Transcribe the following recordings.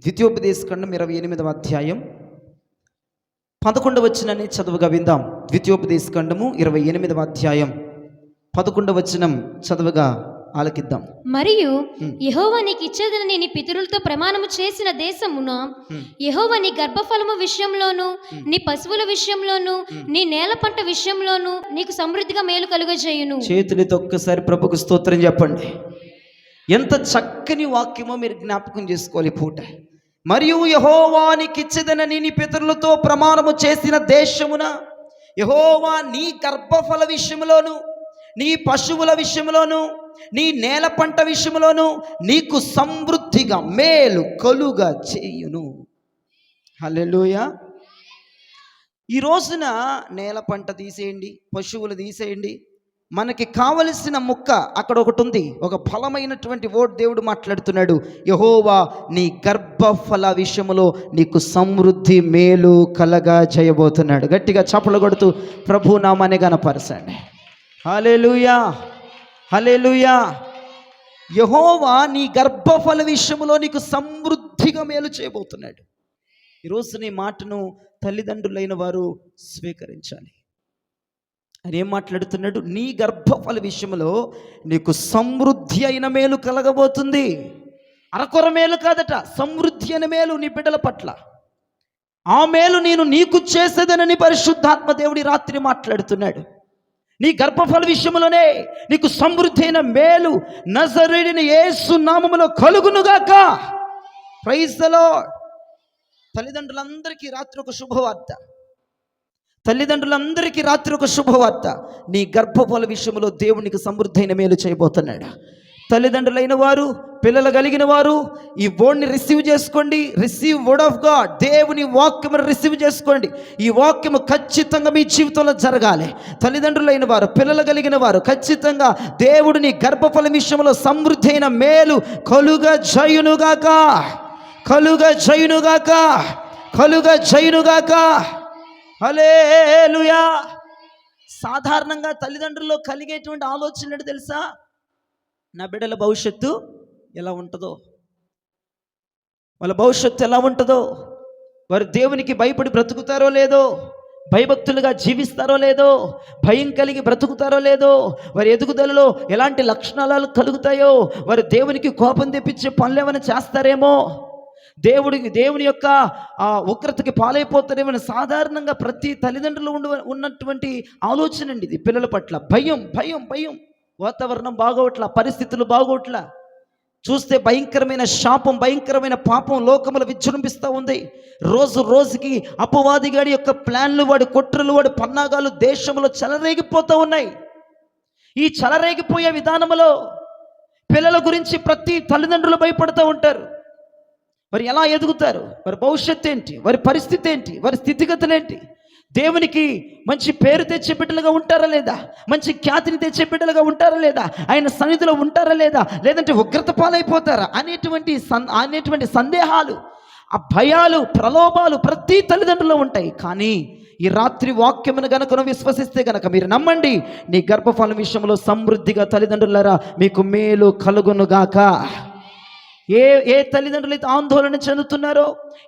ద్వితీయోపదేశకాండం 28వ అధ్యాయం 11వ వచనాన్ని చదువుగా విందాం. ద్వితీయోపదేశకాండము 28వ అధ్యాయం 11వ వచనం చదువుగా ఆలకిద్దాం. మరియు యెహోవా నీకు ఇచ్చేదని నీ పితరులతో ప్రమాణము చేసిన దేశమున యెహోవా నీ గర్భఫలము విషయంలోను నీ పశువుల విషయంలోను నీ నేల పంట విషయంలోను నీకు సమృద్ధిగా మేలు కలుగజేయును. చేతులతో ఒక్కసారి ప్రభుకు స్తోత్రం చెప్పండి. ఎంత చక్కని వాక్యమో మీరు జ్ఞాపకం చేసుకోవాలి పూట. మరియు యెహోవా నీకు ఇచ్చేదనని నీ పితరులతో ప్రమాణము చేసిన దేశమున యెహోవా నీ గర్భఫల విషయంలోను నీ పశువుల విషయంలోను నీ నేల పంట విషయంలోను నీకు సమృద్ధిగా మేలు కలుగా చేయును. హల్లెలూయా. ఈ రోజున నేల పంట తీసేయండి, పశువులు తీసేయండి, మనకి కావలసిన ముక్క అక్కడ ఒకటి ఉంది. ఒక బలమైనటువంటి వర్డ్ దేవుడు మాట్లాడుతున్నాడు. యెహోవా నీ గర్భఫల విషయంలో నీకు సమృద్ధి మేలు కలగా చేయబోతున్నాడు. గట్టిగా చప్పలు కొడుతూ ప్రభు నామాన్ని గనపరచండి. హల్లెలూయా, హల్లెలూయా. యెహోవా నీ గర్భఫల విషయంలో నీకు సమృద్ధిగా మేలు చేయబోతున్నాడు. ఈరోజు నీ మాటను తల్లిదండ్రులైన వారు స్వీకరించాలి. ఆయన ఏం మాట్లాడుతున్నాడు? నీ గర్భఫల విషయంలో నీకు సమృద్ధి అయిన మేలు కలగబోతుంది. అరకొర మేలు కాదట, సమృద్ధి అయిన మేలు నీ బిడ్డల పట్ల. ఆ మేలు నేను నీకు చేసేదనని పరిశుద్ధాత్మ దేవుడి రాత్రి మాట్లాడుతున్నాడు. నీ గర్భఫల విషయంలోనే నీకు సమృద్ధి అయిన మేలు నజరేయుడైన యేసు నామములో కలుగునుగాక. Praise the lord. తల్లిదండ్రులందరికీ రాత్రి ఒక శుభవార్త. తల్లిదండ్రులందరికీ రాత్రి ఒక శుభవార్త. నీ గర్భఫల విషయంలో దేవునికి సమృద్ధి అయిన మేలు చేయబోతున్నాడు. తల్లిదండ్రులైన వారు, పిల్లలు కలిగిన వారు ఈ వర్డ్ని రిసీవ్ చేసుకోండి. Receive word of God. దేవుని వాక్యమును రిసీవ్ చేసుకోండి. ఈ వాక్యము ఖచ్చితంగా మీ జీవితంలో జరగాలి. తల్లిదండ్రులైన వారు, పిల్లలు కలిగిన వారు ఖచ్చితంగా దేవుడు నీ గర్భఫల విషయంలో సమృద్ధి అయిన మేలు కలుగా జయునుగాక, కలుగా జయునుగాక, కలుగా జయునుగాక. హల్లెలూయా. సాధారణంగా తల్లిదండ్రుల్లో కలిగేటువంటి ఆలోచన ఏంటో తెలుసా? నా బిడ్డల భవిష్యత్తు ఎలా ఉంటుందో, వాళ్ళ భవిష్యత్తు ఎలా ఉంటుందో, వారు దేవునికి భయపడి బ్రతుకుతారో లేదో, భయభక్తులుగా జీవిస్తారో లేదో, భయం కలిగి బ్రతుకుతారో లేదో, వారి ఎదుగుదలలో ఎలాంటి లక్షణాలు కలుగుతాయో, వారు దేవునికి కోపం తెప్పించే పనులు ఏమైనా చేస్తారేమో, దేవుని యొక్క ఉగ్రతకి పాలైపోతారేమని సాధారణంగా ప్రతి తల్లిదండ్రులు ఉన్నటువంటి ఆలోచన అండి ఇది. పిల్లల పట్ల భయం భయం భయం. వాతావరణం బాగోట్లా, పరిస్థితులు బాగోట్లా, చూస్తే భయంకరమైన శాపం, భయంకరమైన పాపం లోకములు విజృంభిస్తూ ఉంది. రోజు రోజుకి అపవాదిగాడి యొక్క ప్లాన్లు, వాడి కుట్రలు, వాడి పన్నాగాలు దేశంలో చెలరేగిపోతూ ఉన్నాయి. ఈ చెలరేగిపోయే విధానంలో పిల్లల గురించి ప్రతి తల్లిదండ్రులు భయపడుతూ ఉంటారు. వారు ఎలా ఎదుగుతారు, వారి భవిష్యత్తు ఏంటి, వారి పరిస్థితి ఏంటి, వారి స్థితిగతులు ఏంటి, దేవునికి మంచి పేరు తెచ్చే బిడ్డలుగా ఉంటారా లేదా, మంచి ఖ్యాతిని తెచ్చే బిడ్డలుగా ఉంటారా లేదా, ఆయన సన్నిధిలో ఉంటారా లేదా, లేదంటే ఉగ్రత పాలైపోతారా అనేటువంటి సందేహాలు, ఆ భయాలు, ప్రలోభాలు ప్రతి తల్లిదండ్రులు ఉంటాయి. కానీ ఈ రాత్రి వాక్యమును గనుక విశ్వసిస్తే గనక మీరు నమ్మండి, నీ గర్భఫలం విషయంలో సమృద్ధిగా తల్లిదండ్రులారా మీకు మేలు కలుగునుగాక. ఏ తల్లిదండ్రులైతే ఆందోళన చెందుతున్నారో,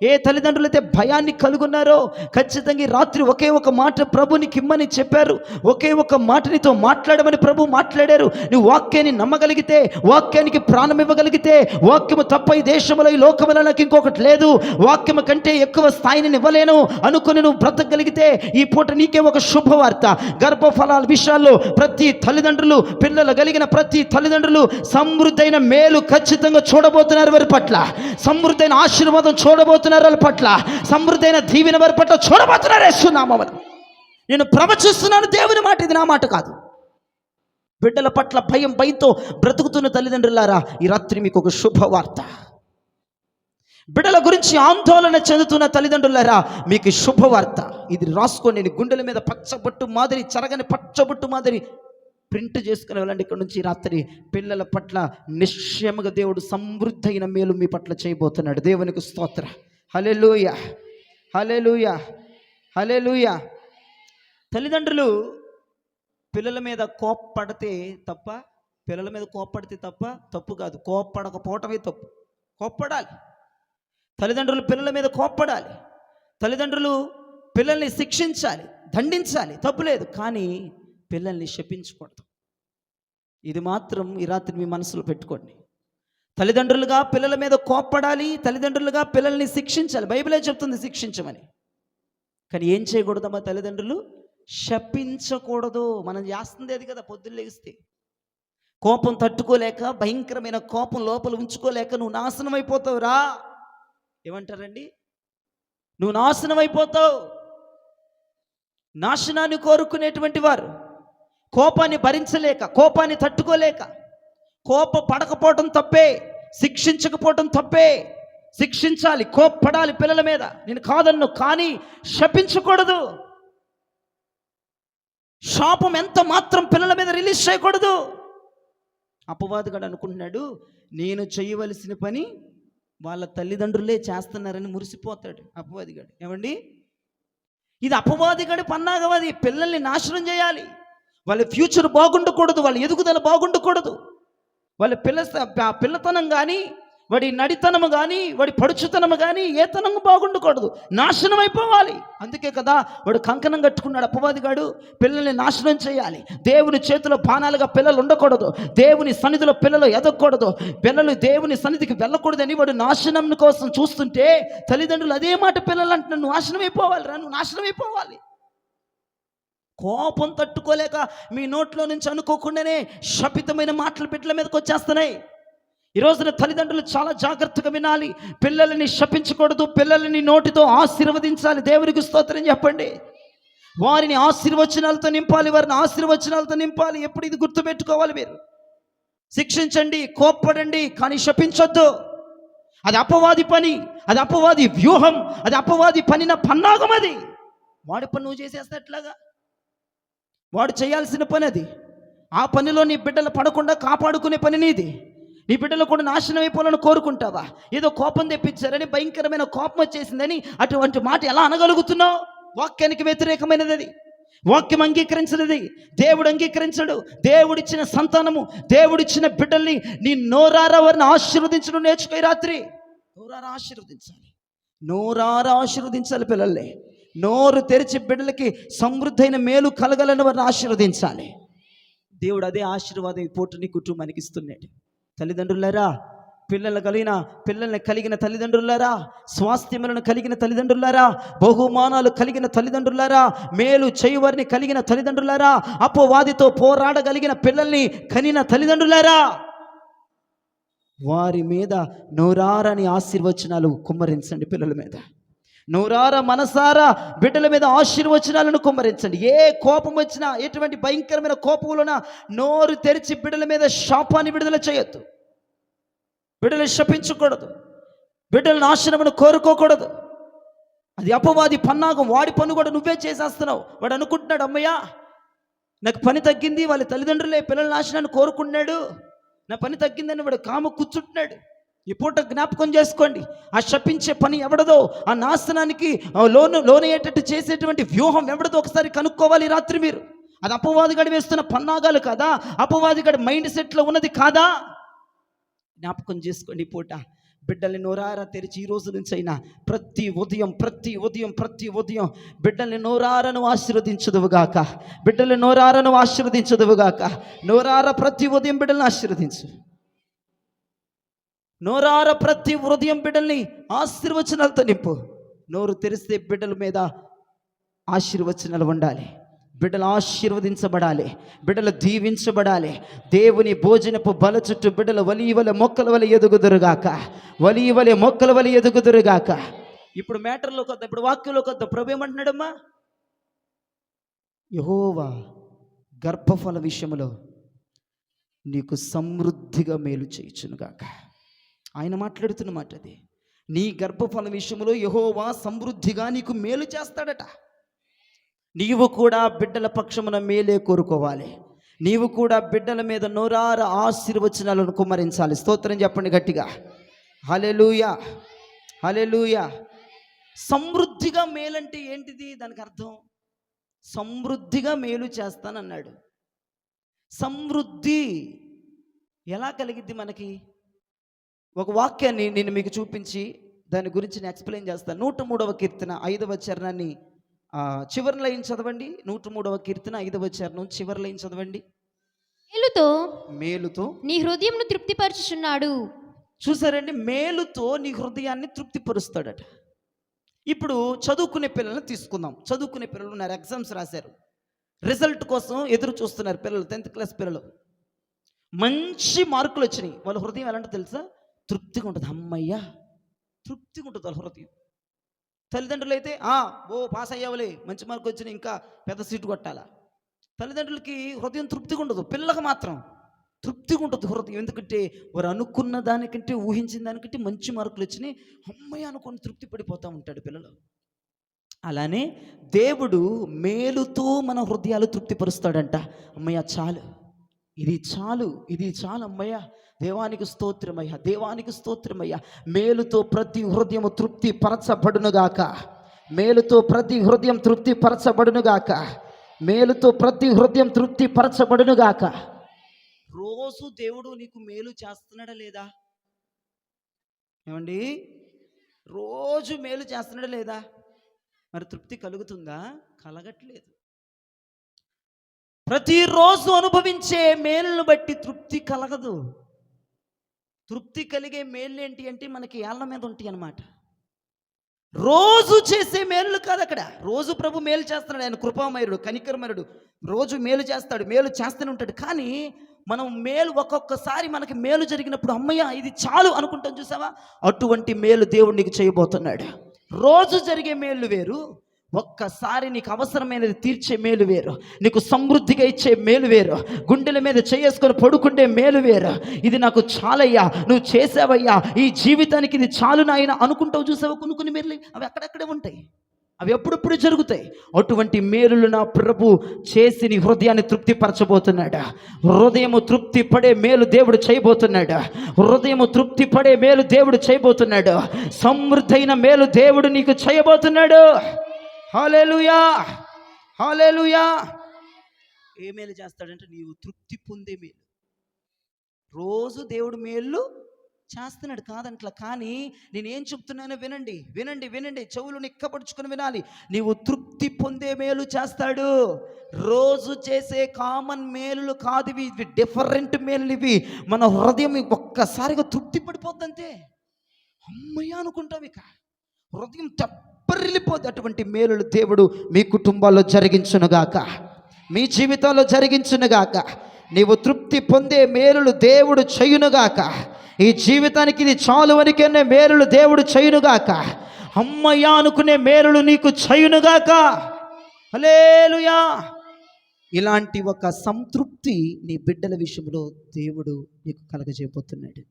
ఏ తల్లిదండ్రులైతే భయాన్ని కలుగున్నారో, ఖచ్చితంగా రాత్రి ఒకే ఒక మాట ప్రభు నీకు ఇమ్మని చెప్పారు. ఒకే ఒక మాట నీతో మాట్లాడమని ప్రభు మాట్లాడారు. నువ్వు వాక్యాన్ని నమ్మగలిగితే, వాక్యానికి ప్రాణం ఇవ్వగలిగితే, వాక్యము తప్ప ఈ దేశంలో, ఈ లోకములో నాకు ఇంకొకటి లేదు, వాక్యము కంటే ఎక్కువ స్థాయిని ఇవ్వలేను అనుకుని నువ్వు బ్రతకగలిగితే ఈ పూట నీకే ఒక శుభవార్త. గర్భఫలాల విషయాల్లో ప్రతి తల్లిదండ్రులు, పిల్లలు కలిగిన ప్రతి తల్లిదండ్రులు సమృద్ధైన మేలు ఖచ్చితంగా చూడబోతున్నారు. వారి పట్ల సమృద్ధైన ఆశీర్వాదం చూడబోతున్నారు. వారి పట్ల సమృద్ధైన దీవెన వారి పట్ల చూడబోతున్నారు. యేసునామములో నేను ప్రవచిస్తున్నాను. దేవుని మాట, ఇది నా మాట కాదు. బిడ్డల పట్ల భయంతో బ్రతుకుతున్న తల్లిదండ్రులారా, ఈ రాత్రి మీకు ఒక శుభవార్త. బిడ్డల గురించి ఆందోళన చెందుతున్న తల్లిదండ్రులారా, మీకు శుభవార్త. ఇది రాసుకోండి. నేను గుండెల మీద పచ్చబొట్టు మాదిరి, చెరగని పచ్చబొట్టు మాదిరి ప్రింట్ చేసుకుని వెళ్ళండి. ఇక్కడ నుంచి రాత్రి పిల్లల పట్ల నిశ్చయముగా దేవుడు సమృద్ధి అయిన మేలు మీ పట్ల చేయబోతున్నాడు. దేవునికి స్తోత్ర. హల్లెలూయా, హల్లెలూయా, హల్లెలూయా. తల్లిదండ్రులు పిల్లల మీద కోప్పడితే తప్ప, పిల్లల మీద కోప్పడితే తప్పు కాదు, కోప్పడకపోవటమే తప్పు. కోప్పడాలి. తల్లిదండ్రులు పిల్లల మీద కోప్పడాలి, తల్లిదండ్రులు పిల్లల్ని శిక్షించాలి, దండించాలి, తప్పులేదు. కానీ పిల్లల్ని శపించకూడదు. ఇది మాత్రం ఈ రాత్రి మీ మనసులో పెట్టుకోండి. తల్లిదండ్రులుగా పిల్లల మీద కోప్పడాలి, తల్లిదండ్రులుగా పిల్లల్ని శిక్షించాలి. బైబిలే చెప్తుంది శిక్షించమని. కానీ ఏం చేయకూడదమ్మా? తల్లిదండ్రులు శపించకూడదు. మనం చేస్తుంది అది కదా. పొద్దున్న లెగిస్తే కోపం తట్టుకోలేక, భయంకరమైన కోపం లోపల ఉంచుకోలేక నువ్వు నాశనం అయిపోతావురా. ఏమంటారండి? నువ్వు నాశనం అయిపోతావు. నాశనాన్ని కోరుకునేటువంటి వారు కోపాన్ని భరించలేక, కోపాన్ని తట్టుకోలేక, పడకపోవటం తప్పే, శిక్షించకపోవటం తప్పే. శిక్షించాలి, కోప్పడాలి పిల్లల మీద. నేను కాదన్ను, కానీ శపించకూడదు. శాపం ఎంత మాత్రం పిల్లల మీద రిలీజ్ చేయకూడదు. అపవాదిగాడు అనుకుంటున్నాడు, నేను చేయవలసిన పని వాళ్ళ తల్లిదండ్రులే చేస్తున్నారని మురిసిపోతాడు అపవాదిగాడు. ఏమండి, ఇది అపవాదిగాడి పన్నాగం. అది పిల్లల్ని నాశనం చేయాలి. వాళ్ళ ఫ్యూచర్ బాగుండకూడదు, వాళ్ళ ఎదుగుదల బాగుండకూడదు, వాళ్ళ పిల్లతనం కానీ, వాడి నడితనము కానీ, వాడి పడుచుతనము కానీ, ఏ తనము బాగుండకూడదు, నాశనం అయిపోవాలి. అందుకే కదా వాడు కంకణం కట్టుకున్నాడు అపవాదిగాడు. పిల్లల్ని నాశనం చేయాలి. దేవుని చేతిలో బాణాలుగా పిల్లలు ఉండకూడదు, దేవుని సన్నిధిలో పిల్లలు ఎదగకూడదు, పిల్లలు దేవుని సన్నిధికి వెళ్ళకూడదని వాడు నాశనం కోసం చూస్తుంటే, తల్లిదండ్రులు అదే మాట పిల్లలు అంటే, నువ్వు నాశనం అయిపోవాలి రా, నువ్వు నాశనం అయిపోవాలి. కోపం తట్టుకోలేక మీ నోట్లో నుంచి అనుకోకుండానే శపితమైన మాటలు బిడ్డల మీదకి వచ్చేస్తున్నాయి. ఈ రోజున తల్లిదండ్రులు చాలా జాగ్రత్తగా వినాలి. పిల్లల్ని శపించకూడదు, పిల్లల్ని నోటితో ఆశీర్వదించాలి. దేవునికి స్తోత్రం చెప్పండి. వారిని ఆశీర్వచనాలతో నింపాలి, వారిని ఆశీర్వచనాలతో నింపాలి. ఎప్పుడు ఇది గుర్తుపెట్టుకోవాలి మీరు. శిక్షించండి, కోప్పడండి, కానీ శపించొద్దు. అది అపవాది పని, అది అపవాది వ్యూహం, అది అపవాది పనిన పన్నాగం. అది వాడి పని నువ్వు చేసేస్తే ఎట్లాగా? వాడు చేయాల్సిన పని అది. ఆ పనిలో నీ బిడ్డలు పడకుండా కాపాడుకునే పని నీది. నీ బిడ్డలు కూడా నాశనం అయిపోవాలని కోరుకుంటావా? ఏదో కోపం తెప్పించారని, భయంకరమైన కోపం వచ్చేసిందని అటువంటి మాట ఎలా అనగలుగుతున్నావు? వాక్యానికి వ్యతిరేకమైనది అది. వాక్యం అంగీకరించలేదు, దేవుడు అంగీకరించడు. దేవుడిచ్చిన సంతానము, దేవుడిచ్చిన బిడ్డల్ని నీ నోరారా వారిని ఆశీర్వదించడం నేర్చుకో. ఈ రాత్రి నోరారా ఆశీర్వదించాలి, నోరారా ఆశీర్వదించాలి. పిల్లల్ని నోరు తెరిచి బిడ్డలకి సమృద్ధైన మేలు కలగాలని వారిని ఆశీర్వదించాలి. దేవుడు అదే ఆశీర్వాదం ఈ పూట నీ కుటుంబానికి ఇస్తున్నాడు. తల్లిదండ్రులారా, పిల్లల్ని కలిగిన తల్లిదండ్రులారా, స్వాస్థ్యములను కలిగిన తల్లిదండ్రులారా, బహుమానాలు కలిగిన తల్లిదండ్రులారా, మేలు చేయవారిని కలిగిన తల్లిదండ్రులారా, అపవాదితో పోరాడగలిగిన పిల్లల్ని కనిన తల్లిదండ్రులారా, వారి మీద నోరారని ఆశీర్వచనాలు కుమ్మరించండి. పిల్లల మీద నోరార మనసారా బిడ్డల మీద ఆశీర్వచనాలను కుమ్మరించండి. ఏ కోపం వచ్చినా, ఎటువంటి భయంకరమైన కోపములున్నా నోరు తెరిచి బిడ్డల మీద శాపాన్ని విడుదల చేయొద్దు. బిడ్డలు శపించకూడదు, బిడ్డల నాశనమును కోరుకోకూడదు. అది అపవాది పన్నాగం. వాడి పని కూడా నువ్వే చేసేస్తున్నావు. వాడు అనుకుంటున్నాడు, అమ్మయ్యా నాకు పని తగ్గింది, వాళ్ళ తల్లిదండ్రులే పిల్లల నాశనాన్ని కోరుకున్నాడు, నా పని తగ్గిందని వాడు కాము కూర్చుంటున్నాడు. ఈ పూట జ్ఞాపకం చేసుకోండి, ఆ శపించే పని ఎవడదో, ఆ నాశనానికి లోనయ్యేటట్టు చేసేటువంటి వ్యూహం ఎవడదో ఒకసారి కనుక్కోవాలి రాత్రి మీరు. అది అపవాదిగాడు వేస్తున్న పన్నాగాలు కాదా? అపవాదిగాడి మైండ్ సెట్లో ఉన్నది కాదా? జ్ఞాపకం చేసుకోండి. ఈ పూట బిడ్డల్ని నోరారా తెరిచి ఈ రోజు నుంచి అయినా ప్రతి ఉదయం బిడ్డల్ని నోరారను ఆశీర్వదించదువుగాక, బిడ్డల్ని నోరారను ఆశీర్వదించదువుగాక. నోరార ప్రతి ఉదయం బిడ్డల్ని ఆశీర్వదించు. నోరార ప్రతి హృదయం బిడ్డల్ని ఆశీర్వచనాలతో నింపు. నోరు తెరిస్తే బిడ్డల మీద ఆశీర్వచనాలు ఉండాలి. బిడ్డలు ఆశీర్వదించబడాలి, బిడ్డలు దీవించబడాలి. దేవుని భోజనపు బల చుట్టూ బిడ్డలు వలీవలె మొక్కల వలె ఎదుగుదురుగాక, వలీవలె మొక్కల వలె ఎదుగుదురుగాక. ఇప్పుడు మ్యాటర్లోకి వద్దాం, ఇప్పుడు వాక్యంలోకి వద్దాం. ప్రభు ఏమంటున్నాడమ్మా? యెహోవా గర్భఫల విషయములో నీకు సమృద్ధిగా మేలు చేయుచునుగాక. ఆయన మాట్లాడుతున్న మాట అది. నీ గర్భఫల విషయంలో యెహోవా సమృద్ధిగా నీకు మేలు చేస్తాడట. నీవు కూడా బిడ్డల పక్షమున మేలే కోరుకోవాలి. నీవు కూడా బిడ్డల మీద నోరార ఆశీర్వచనాలను కుమ్మరించాలి. స్తోత్రం చెప్పండి గట్టిగా. హల్లెలూయా, హల్లెలూయా. సమృద్ధిగా మేలంటే ఏంటిది? దానికి అర్థం సమృద్ధిగా మేలు చేస్తానన్నాడు. సమృద్ధి ఎలా కలిగిద్ది మనకి? ఒక వాక్యాన్ని నేను మీకు చూపించి దాని గురించి నేను ఎక్స్ప్లెయిన్ చేస్తాను. 103వ కీర్తన 5వ చరణాన్ని చివరి లైన్ చదవండి. 103వ కీర్తన 5వ చరణం చివరి లైన్ చదవండి. మేలుతో నీ హృదయంను తృప్తిపరచుచున్నాడు. చూసారండి, మేలుతో నీ హృదయాన్ని తృప్తిపరుస్తాడట. ఇప్పుడు చదువుకునే పిల్లల్ని తీసుకుందాం. చదువుకునే పిల్లలు ఉన్నారు, ఎగ్జామ్స్ రాశారు, రిజల్ట్ కోసం ఎదురు చూస్తున్నారు పిల్లలు, 10th క్లాస్ పిల్లలు. మంచి మార్కులు వచ్చినాయి, వాళ్ళ హృదయం ఎలాంటి తెలుసా? తృప్తిగా ఉంటుంది. అమ్మయ్యా, తృప్తిగా ఉంటుంది వాళ్ళ హృదయం. తల్లిదండ్రులు అయితే పాస్ అయ్యావులే, మంచి మార్కులు వచ్చినాయి, ఇంకా పెద్ద సీటు కొట్టాలా. తల్లిదండ్రులకి హృదయం తృప్తిగా ఉండదు, పిల్లలకు మాత్రం తృప్తిగా ఉంటుంది హృదయం. ఎందుకంటే వారు అనుకున్న దానికంటే, ఊహించిన దానికంటే మంచి మార్కులు వచ్చినాయి, అమ్మయ్య అనుకుని తృప్తి పడిపోతూ ఉంటాడు పిల్లలు. అలానే దేవుడు మేలుతో మన హృదయాలు తృప్తిపరుస్తాడంట. అమ్మయ్య చాలు, ఇది చాలు, ఇది చాలు అమ్మయ్య, దేవానికి స్తోత్రమయ్యా, దేవానికి స్తోత్రమయ్యా. మేలుతో ప్రతి హృదయం తృప్తి పరచబడునుగాక, మేలుతో ప్రతి హృదయం తృప్తి పరచబడునుగాక, మేలుతో ప్రతి హృదయం తృప్తి పరచబడునుగాక. రోజు దేవుడు నీకు మేలు చేస్తున్నాడా లేదా? ఏమండి, రోజు మేలు చేస్తున్నాడా లేదా? మరి తృప్తి కలుగుతుందా? కలగట్లేదు. ప్రతిరోజు అనుభవించే మేలును బట్టి తృప్తి కలగదు. తృప్తి కలిగే మేలు ఏంటి అంటే మనకి ఏళ్ళ మీద ఉంటాయి అన్నమాట. రోజు చేసే మేలు కాదు అక్కడ. రోజు ప్రభు మేలు చేస్తున్నాడు, ఆయన కృపామయుడు, కనికరమయుడు, రోజు మేలు చేస్తాడు, మేలు చేస్తూనే ఉంటాడు. కానీ మనం మేలు ఒక్కొక్కసారి మనకి మేలు జరిగినప్పుడు అమ్మయ్య ఇది చాలు అనుకుంటాం, చూసావా? అటువంటి మేలు దేవుడు నీకు చేయబోతున్నాడు. రోజు జరిగే మేలు వేరు, ఒక్కసారి నీకు అవసరమైనది తీర్చే మేలు వేరు, నీకు సమృద్ధిగా ఇచ్చే మేలు వేరు, గుండెల మీద చేసుకొని పడుకుంటే మేలు వేరు. ఇది నాకు చాలయ్యా, నువ్వు చేసావయ్యా, ఈ జీవితానికి ఇది చాలు నాయన అనుకుంటావు, చూసావా? కొన్ని మేలు అవి అక్కడక్కడే ఉంటాయి, అవి ఎప్పుడెప్పుడు జరుగుతాయి. అటువంటి మేలులు నా ప్రభు చేసి నీ హృదయాన్ని తృప్తిపరచబోతున్నాడు. హృదయము తృప్తి పడే మేలు దేవుడు చేయబోతున్నాడు. హృదయము తృప్తి పడే మేలు దేవుడు చేయబోతున్నాడు. సమృద్ధైన మేలు దేవుడు నీకు చేయబోతున్నాడు. హల్లెలూయా, హల్లెలూయా. ఏ మేలు చేస్తాడంటే నీవు తృప్తి పొందే మేలు. రోజు దేవుడు మేలు చేస్తున్నాడు కాదంట్లా. కానీ నేనేం చెప్తున్నానో వినండి, వినండి, వినండి, చెవులు నిక్కపడుచుకొని వినాలి. నీవు తృప్తి పొందే మేలు చేస్తాడు. రోజు చేసే కామన్ మేలులు కాదు ఇవి, డిఫరెంట్ మేలులు ఇవి. మన హృదయం ఒక్కసారిగా తృప్తి పడిపోద్దంతే, అమ్మయ్య అనుకుంటాం, ఇక హృదయం తెప్పరిల్లిపోద్ది. అటువంటి మేలులు దేవుడు మీ కుటుంబాల్లో జరిగించునుగాక, మీ జీవితాల్లో జరిగించునుగాక. నీవు తృప్తి పొందే మేలులు దేవుడు చేయునుగాక. ఈ జీవితానికి ఇది చాలు వరకే మేలులు దేవుడు చేయునుగాక. అమ్మయ్య అనుకునే మేలులు నీకు చేయునుగాక. హల్లెలూయా. ఇలాంటి ఒక సంతృప్తి నీ బిడ్డల విషయంలో దేవుడు నీకు కలగజేయబోతున్నాడు.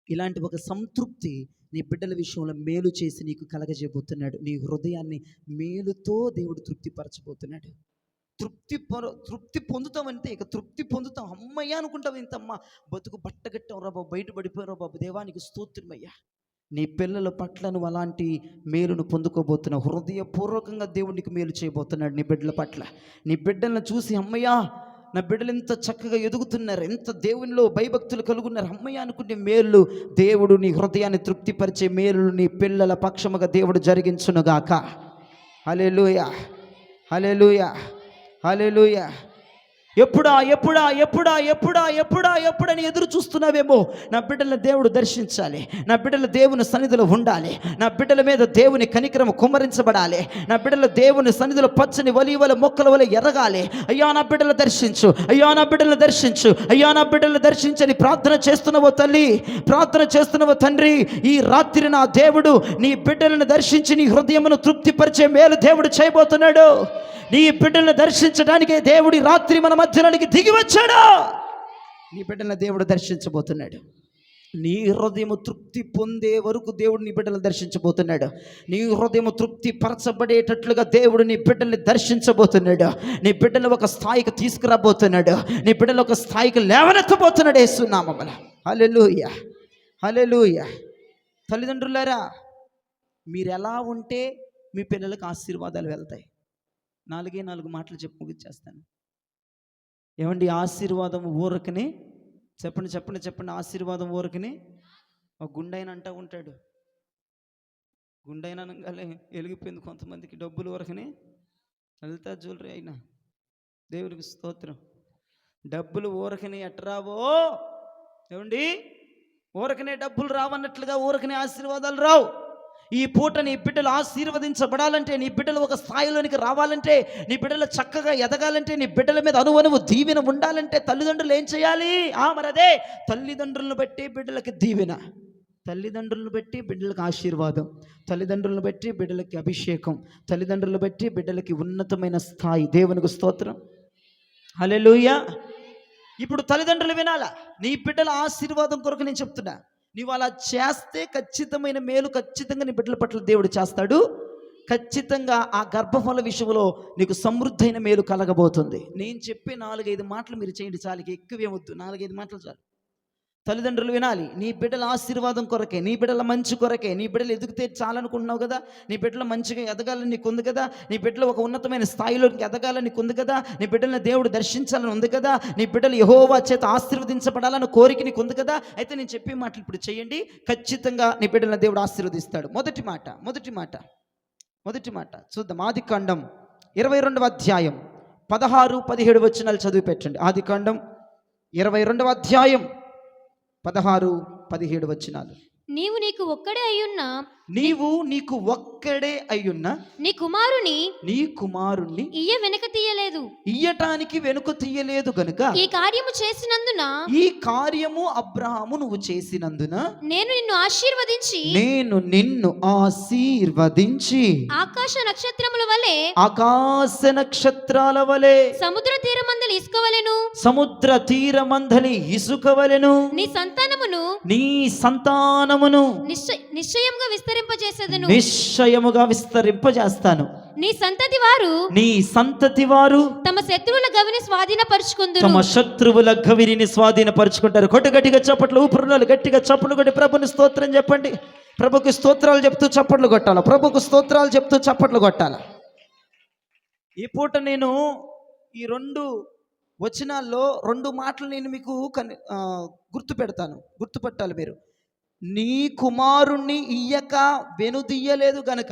ఇలాంటి ఒక సంతృప్తి నీ బిడ్డల విషయంలో మేలు చేసి నీకు కలగజేయబోతున్నాడు. నీ హృదయాన్ని మేలుతో దేవుడు తృప్తిపరచబోతున్నాడు. తృప్తి పొందుతామంటే ఇక తృప్తి పొందుతాం, అమ్మయ్య అనుకుంటావు. ఇంతమ్మ బతుకు బట్టగట్టాం రా బాబు, బయట పడిపోయావు బాబు, దేవానికి స్తోత్రమయ్యా. నీ పిల్లల పట్ల నువ్వు అలాంటి మేలును పొందుకోబోతున్నావు. హృదయపూర్వకంగా దేవుడికి మేలు చేయబోతున్నాడు నీ బిడ్డల పట్ల. నీ బిడ్డలను చూసి అమ్మయ్య నా బిడ్డలు ఎంత చక్కగా ఎదుగుతున్నారు, ఎంత దేవునిలో భయభక్తులు కలుగున్నారు, అమ్మయ్య అనుకునే మేలు దేవుడు నీ హృదయాన్ని తృప్తిపరిచే మేలు నీ పిల్లల పక్షముగా దేవుడు జరిగించునుగాక. హల్లెలూయా, హల్లెలూయా, హల్లెలూయా. ఎప్పుడా ఎప్పుడా ఎప్పుడా ఎప్పుడా ఎప్పుడా ఎప్పుడని ఎదురు చూస్తున్నావేమో. నా బిడ్డల దేవుడు దర్శించాలి, నా బిడ్డల దేవుని సన్నిధిలో ఉండాలి, నా బిడ్డల మీద దేవుని కనికరము కుమ్మరించబడాలి, నా బిడ్డల దేవుని సన్నిధిలో పచ్చని ఒలీవల మొక్కల వలె ఎరగాలి. అయ్యా నా బిడ్డలు దర్శించు, అయ్యా నా బిడ్డలు దర్శించు, అయ్యా నా బిడ్డలు దర్శించని ప్రార్థన చేస్తున్నావో తల్లి, ప్రార్థన చేస్తున్నావో తండ్రి. ఈ రాత్రి నా దేవుడు నీ బిడ్డలను దర్శించి నీ హృదయమును తృప్తిపరిచే మేలు దేవుడు చేయబోతున్నాడు. నీ బిడ్డలను దర్శించడానికే దేవుడి రాత్రి మన మధ్యలోనికి దిగి వచ్చాడు. నీ బిడ్డలను దేవుడు దర్శించబోతున్నాడు. నీ హృదయము తృప్తి పొందే వరకు దేవుడు నీ బిడ్డలను దర్శించబోతున్నాడు. నీ హృదయము తృప్తి పరచబడేటట్లుగా దేవుడు నీ బిడ్డల్ని దర్శించబోతున్నాడు. నీ బిడ్డలు ఒక స్థాయికి తీసుకురాబోతున్నాడు. నీ బిడ్డలు ఒక స్థాయికి లేవనెత్తబోతున్నాడు యేసు నామమున. హల్లెలూయా, హల్లెలూయా. తల్లిదండ్రులారా, మీరు ఎలా ఉంటే మీ పిల్లలకు ఆశీర్వాదాలు వెళ్తాయి. 4 మాటలు చెప్పి ముగిచ్చేస్తాను. ఏమండి, ఆశీర్వాదం ఊరకనే చెప్పండి, చెప్పండి, చెప్పండి. ఆశీర్వాదం ఊరకనే ఒక గుండె ఆయన అంటూ ఉంటాడు, గుండైనా వెలిగిపోయింది కొంతమందికి, డబ్బులు వరకనే లలితా జ్యువెలరీ అయినా. దేవునికి స్తోత్రం. డబ్బులు ఊరకనే ఎట్టరావో ఏమండి, ఊరకనే డబ్బులు రావన్నట్లుగా ఊరకనే ఆశీర్వాదాలు రావు. ఈ పూట నీ బిడ్డలు ఆశీర్వదించబడాలంటే, నీ బిడ్డలు ఒక స్థాయిలోనికి రావాలంటే, నీ బిడ్డలు చక్కగా ఎదగాలంటే, నీ బిడ్డల మీద అనువనువు దీవెన ఉండాలంటే తల్లిదండ్రులు ఏం చేయాలి? మరి అదే, తల్లిదండ్రులను బట్టి బిడ్డలకి దీవెన, తల్లిదండ్రులను బట్టి బిడ్డలకు ఆశీర్వాదం, తల్లిదండ్రులను బట్టి బిడ్డలకి అభిషేకం, తల్లిదండ్రులను బట్టి బిడ్డలకి ఉన్నతమైన స్థాయి. దేవునికి స్తోత్రం. హల్లెలూయా. ఇప్పుడు తల్లిదండ్రులు వినాలా? నీ బిడ్డల ఆశీర్వాదం కొరకు నేను చెప్తున్నా. నీవు అలా చేస్తే ఖచ్చితమైన మేలు ఖచ్చితంగా నీ బిడ్డల పట్ల దేవుడు చేస్తాడు. ఖచ్చితంగా ఆ గర్భఫల విషయంలో నీకు సమృద్ధైన మేలు కలగబోతుంది. నేను చెప్పే 4-5 మాటలు మీరు చేయండి చాలు, ఎక్కువేమొద్దు, 4-5 మాటలు చాలు. తల్లిదండ్రులు వినాలి. నీ బిడ్డల ఆశీర్వాదం కొరకే, నీ బిడ్డల మంచి కొరకే. నీ బిడ్డలు ఎదిగితే చాలనుకుంటున్నావు కదా, నీ బిడ్డలు మంచిగా ఎదగాలని నీకు ఉంది కదా, నీ బిడ్డలు ఒక ఉన్నతమైన స్థాయిలోకి ఎదగాలని నీకు ఉంది కదా, నీ బిడ్డలను దేవుడు దర్శించాలని ఉంది కదా, నీ బిడ్డలు యెహోవా చేత ఆశీర్వదించబడాలని కోరిక నీకు ఉంది కదా. అయితే నేను చెప్పే మాటలు ఇప్పుడు చేయండి, ఖచ్చితంగా నీ బిడ్డలను దేవుడు ఆశీర్వదిస్తాడు. మొదటి మాట చూద్దాం. ఆదికాండం 22వ అధ్యాయం 16-17 వచనాలు చదివి పెట్టండి. ఆదికాండం 22వ అధ్యాయం 16-17 వచనాలు. నీవు నీకు ఒక్కడే అయ్యున్న నీ కుమారుణ్ణి ఇయ్యటానికి వెనుక తీయలేదు గనుక ఈ కార్యము అబ్రహాము నువ్వు చేసినందున నేను నిన్ను ఆశీర్వదించి ఆకాశ నక్షత్రాల వలె సముద్ర తీరమందలి ఇసుకవలెను నీ సంతానమును నిశ్చయముగా విస్తరింపజేస్తాను. నీ సంతతి వారు తమ శత్రువుల గవిని స్వాధీనపరుచుకుంటారు. గట్టిగా చప్పట్లు, ఊపిరులు గట్టిగా చప్పట్లు కొట్టి ప్రభుని స్తోత్రం చెప్పండి. ప్రభుకి స్తోత్రాలు చెప్తూ చప్పట్లు కొట్టాలి. ప్రభుకు స్తోత్రాలు చెప్తూ చప్పట్లు కొట్టాలి. ఈ పూట నేను ఈ 2 వచనాల్లో 2 మాటలు నేను మీకు గుర్తుపెట్టాలి మీరు. నీ కుమారుణ్ణి ఇయ్యక వెనుదీయలేదు గనుక,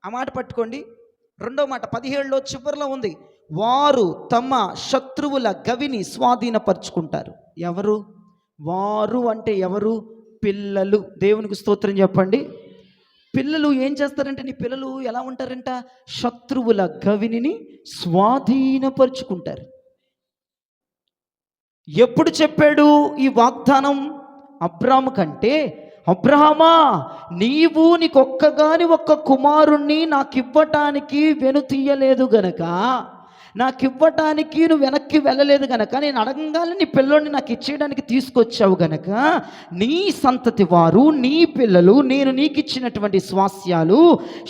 ఆ మాట పట్టుకోండి. 2వ మాట 17లో చివరిలో ఉంది, వారు తమ శత్రువుల గవిని స్వాధీనపరుచుకుంటారు. ఎవరు వారు అంటే ఎవరు? పిల్లలు. దేవునికి స్తోత్రం చెప్పండి. పిల్లలు ఏం చేస్తారంటే, నీ పిల్లలు ఎలా ఉంటారంట? శత్రువుల గవిని స్వాధీనపరుచుకుంటారు. ఎప్పుడు చెప్పాడు ఈ వాగ్దానం అబ్రాహాము కంటే? అబ్రహామా, నీవు ఒక్క కుమారుణ్ణి నాకు ఇవ్వటానికి వెనుతీయలేదు గనక, నాకు ఇవ్వటానికి నువ్వు వెనక్కి వెళ్ళలేదు గనక, నేను అడగంగానే నీ పిల్లోడిని నాకు ఇచ్చేయడానికి తీసుకొచ్చావు గనక, నీ సంతతి వారు, నీ పిల్లలు, నేను నీకు ఇచ్చినటువంటి స్వాస్యాలు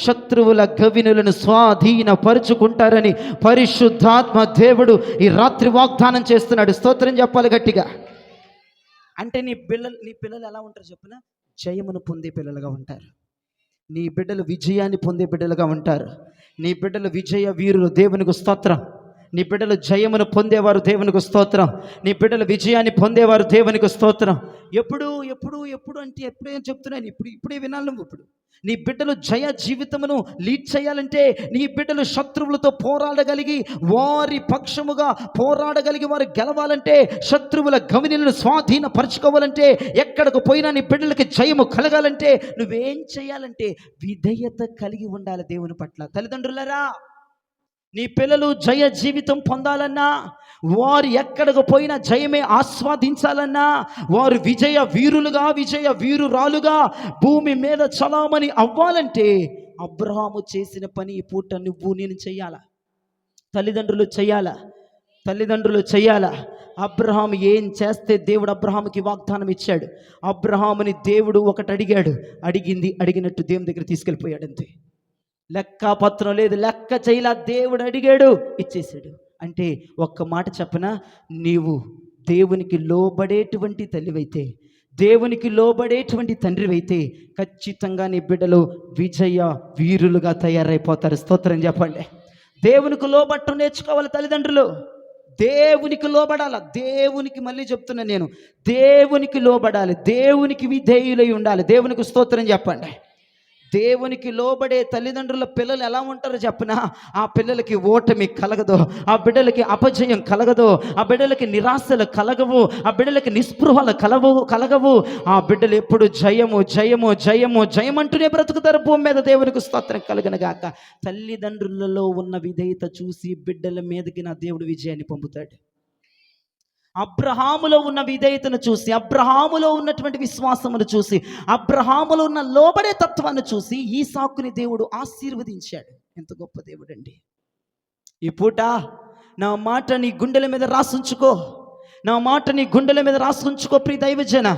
శత్రువుల గవినులను స్వాధీనపరుచుకుంటారని పరిశుద్ధాత్మ దేవుడు ఈ రాత్రి వాగ్దానం చేస్తున్నాడు. స్తోత్రం చెప్పాలి గట్టిగా. అంటే నీ పిల్లలు ఎలా ఉంటారు చెప్పున? జయమును పొందే పిల్లలుగా ఉంటారు. నీ బిడ్డలు విజయాన్ని పొందే బిడ్డలుగా ఉంటారు. నీ బిడ్డలు విజయ వీరులు. దేవునికి స్తోత్రం. నీ బిడ్డలు జయమును పొందేవారు. దేవునికి స్తోత్రం. నీ బిడ్డలు విజయాన్ని పొందేవారు. దేవునికి స్తోత్రం. ఎప్పుడు అంటే ఎప్పుడేం చెప్తున్నాను, ఇప్పుడే వినాలి. నువ్వు ఇప్పుడు నీ బిడ్డలు జయ జీవితమును లీడ్ చేయాలంటే, నీ బిడ్డలు శత్రువులతో పోరాడగలిగి, వారి పక్షముగా పోరాడగలిగి వారు గెలవాలంటే, శత్రువుల గవినులను స్వాధీనపరచుకోవాలంటే, ఎక్కడికి పోయినా నీ బిడ్డలకి జయము కలగాలంటే నువ్వేం చేయాలంటే విధేయత కలిగి ఉండాలి దేవుని పట్ల. తల్లిదండ్రులరా, నీ పిల్లలు జయ జీవితం పొందాలన్నా, వారు ఎక్కడికి పోయినా జయమే ఆస్వాదించాలన్నా, వారు విజయ వీరురాలుగా భూమి మీద చలామణి అవ్వాలంటే అబ్రహాము చేసిన పని ఈ పూట నువ్వు నేను చెయ్యాలా? తల్లిదండ్రులు చెయ్యాలా? అబ్రహాము ఏం చేస్తే దేవుడు అబ్రహాముకి వాగ్దానం ఇచ్చాడు. అబ్రహాముని దేవుడు ఒకటి అడిగాడు, అడిగినట్టు దేవుని దగ్గర తీసుకెళ్ళిపోయాడు. అంతే, లెక్కపత్రం లేదు, లెక్క చేయలా. దేవుడు అడిగాడు, ఇచ్చేసాడు. అంటే ఒక్క మాట చెప్పనా, నీవు దేవునికి లోబడేటువంటి తల్లివైతే, దేవునికి లోబడేటువంటి తండ్రివైతే ఖచ్చితంగా నీ బిడ్డలు విజయ వీరులుగా తయారైపోతారు. స్తోత్రం చెప్పండి. దేవునికి లోబట్టం నేర్చుకోవాలి తల్లిదండ్రులు. దేవునికి లోబడాలి. దేవునికి, మళ్ళీ చెప్తున్నా నేను, దేవునికి లోబడాలి. దేవునికి విధేయులై ఉండాలి. దేవునికి స్తోత్రం చెప్పండి. దేవునికి లోబడే తల్లిదండ్రుల పిల్లలు ఎలా ఉంటారో చెప్పనా? ఆ పిల్లలకి ఓటమి కలగదు, ఆ బిడ్డలకి అపజయం కలగదు, ఆ బిడ్డలకి నిరాశలు కలగవు, ఆ బిడ్డలకి నిస్పృహలు కలగవు. ఆ బిడ్డలు ఎప్పుడు జయము జయము జయము జయమంటూనే బ్రతుకుతారు భూమి మీద. దేవునికి స్తోత్రం కలుగునుగాక. తల్లిదండ్రులలో ఉన్న విధేయత చూసి బిడ్డల మీదకి నా దేవుడు విజయాన్ని పంపుతాడు. అబ్రహాములో ఉన్న విధేయతను చూసి, అబ్రహాములో ఉన్నటువంటి విశ్వాసమును చూసి, అబ్రహాములో ఉన్న లోబడే తత్వాన్ని చూసి ఈసాకుని దేవుడు ఆశీర్వదించాడు. ఎంత గొప్ప దేవుడు అండి! ఈ పూట నా మాట నీ గుండెల మీద రాసుంచుకో, నా మాట నీ గుండెల మీద రాసుంచుకో ప్రియ దైవజన.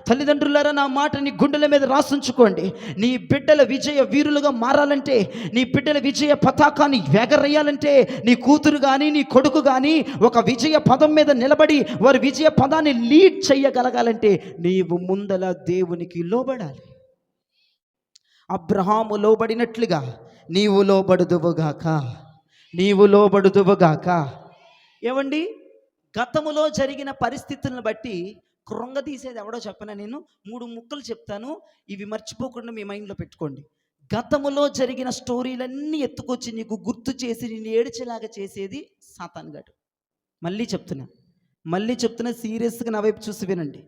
తల్లిదండ్రులారా, నా మాట నీ గుండెల మీద రాసుంచుకోండి. నీ బిడ్డల విజయ వీరులుగా మారాలంటే, నీ బిడ్డల విజయ పతాకాన్ని ఎగరేయాలంటే, నీ కూతురు కానీ నీ కొడుకు కానీ ఒక విజయ పదం మీద నిలబడి వారి విజయ పదాన్ని లీడ్ చేయగలగాలంటే నీవు ముందల దేవునికి లోబడాలి. అబ్రహాము లోబడినట్లుగా నీవు లోబడుదువుగాక, నీవు లోబడుదువుగాక. ఏమండి, గతములో జరిగిన పరిస్థితులను బట్టి కృంగదీసేది ఎవడో చెప్పనా? నేను 3 ముక్కలు చెప్తాను, ఇవి మర్చిపోకుండా మీ మైండ్లో పెట్టుకోండి. గతములో జరిగిన స్టోరీలన్నీ ఎత్తుకొచ్చి నీకు గుర్తు చేసి నేను ఏడ్చేలాగా చేసేది సాతానుగాడు. మళ్ళీ చెప్తున్నా, సీరియస్గా నా వైపు చూసి వినండి.